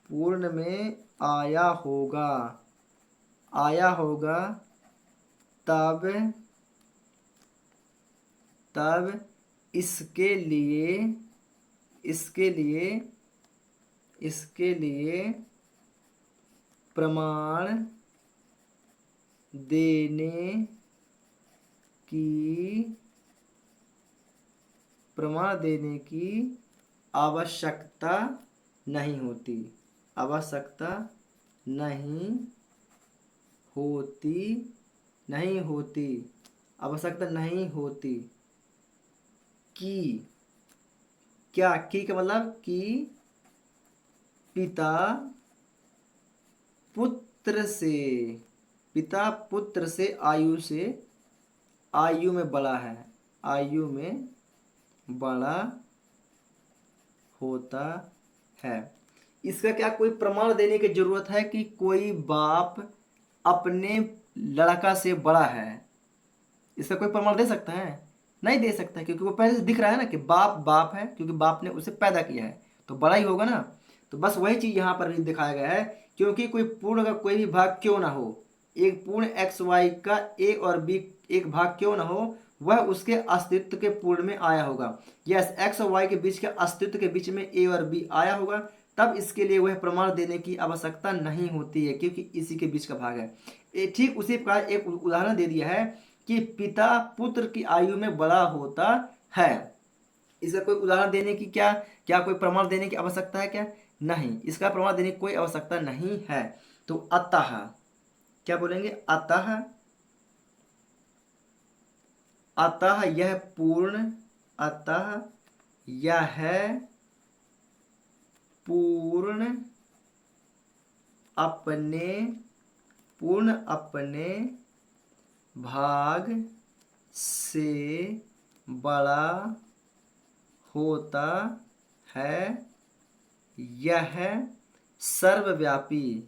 S1: पूर्ण में आया होगा, तब इसके लिए प्रमाण देने की आवश्यकता नहीं होती। आवश्यकता नहीं होती कि क्या, की का मतलब कि पिता पुत्र से आयु में बड़ा है, आयु में बड़ा होता है। इसका क्या कोई प्रमाण देने की जरूरत है कि कोई बाप अपने लड़का से बड़ा है? इसका कोई प्रमाण दे सकता है? नहीं दे सकता, क्योंकि वो पहले से दिख रहा है ना कि बाप है, क्योंकि बाप ने उसे पैदा किया है तो बड़ा ही होगा ना। तो बस वही चीज यहाँ पर भी दिखाया गया है, क्योंकि कोई पूर्ण का कोई भी भाग क्यों ना हो, एक पूर्ण एक्स वाई का ए और बी एक भाग क्यों ना हो, वह उसके अस्तित्व के पूर्ण में आया होगा। यस, एक्स और वाई के बीच के अस्तित्व के बीच में ए और बी आया होगा, तब इसके लिए वह प्रमाण देने की आवश्यकता नहीं होती है, क्योंकि इसी के बीच का भाग है। ठीक उसी प्रकार एक उदाहरण दे दिया है कि पिता पुत्र की आयु में बड़ा होता है। इसका कोई उदाहरण देने की क्या कोई प्रमाण देने की आवश्यकता है क्या? नहीं, इसका प्रमाण देने की कोई आवश्यकता नहीं है। तो अतः क्या बोलेंगे? अतः यह पूर्ण अपने भाग से बड़ा होता है। यह सर्वव्यापी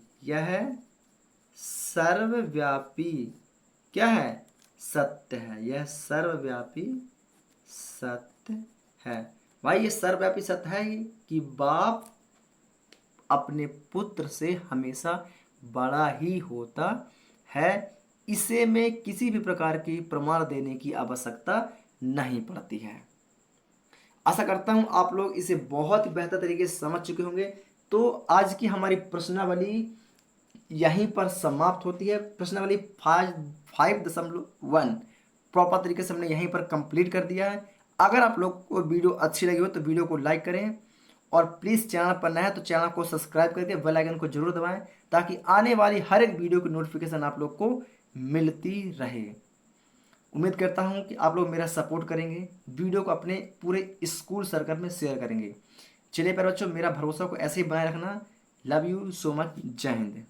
S1: क्या है? सत्य है। यह सर्वव्यापी सत्य है। भाई ये सर्वव्यापी सत्य है कि बाप अपने पुत्र से हमेशा बड़ा ही होता है। इसे में किसी भी प्रकार की प्रमाण देने की आवश्यकता नहीं पड़ती है। आशा करता हूं आप लोग इसे बहुत बेहतर तरीके से समझ चुके होंगे। तो आज की हमारी प्रश्नावली यहीं पर समाप्त होती है। प्रश्नावली 5.1 प्रॉपर तरीके से हमने यहीं पर कंप्लीट कर दिया है। अगर आप लोग को वीडियो अच्छी लगी हो तो वीडियो को लाइक करें, और प्लीज़ चैनल पर नया है तो चैनल को सब्सक्राइब करके बेल आइकन को जरूर दबाएं, ताकि आने वाली हर एक वीडियो की नोटिफिकेशन आप लोग को मिलती रहे। उम्मीद करता हूँ कि आप लोग मेरा सपोर्ट करेंगे, वीडियो को अपने पूरे स्कूल सर्कल में शेयर करेंगे। चलिए प्यारे बच्चों, मेरा भरोसा को ऐसे ही बनाए रखना। Love you so much. जय हिंद।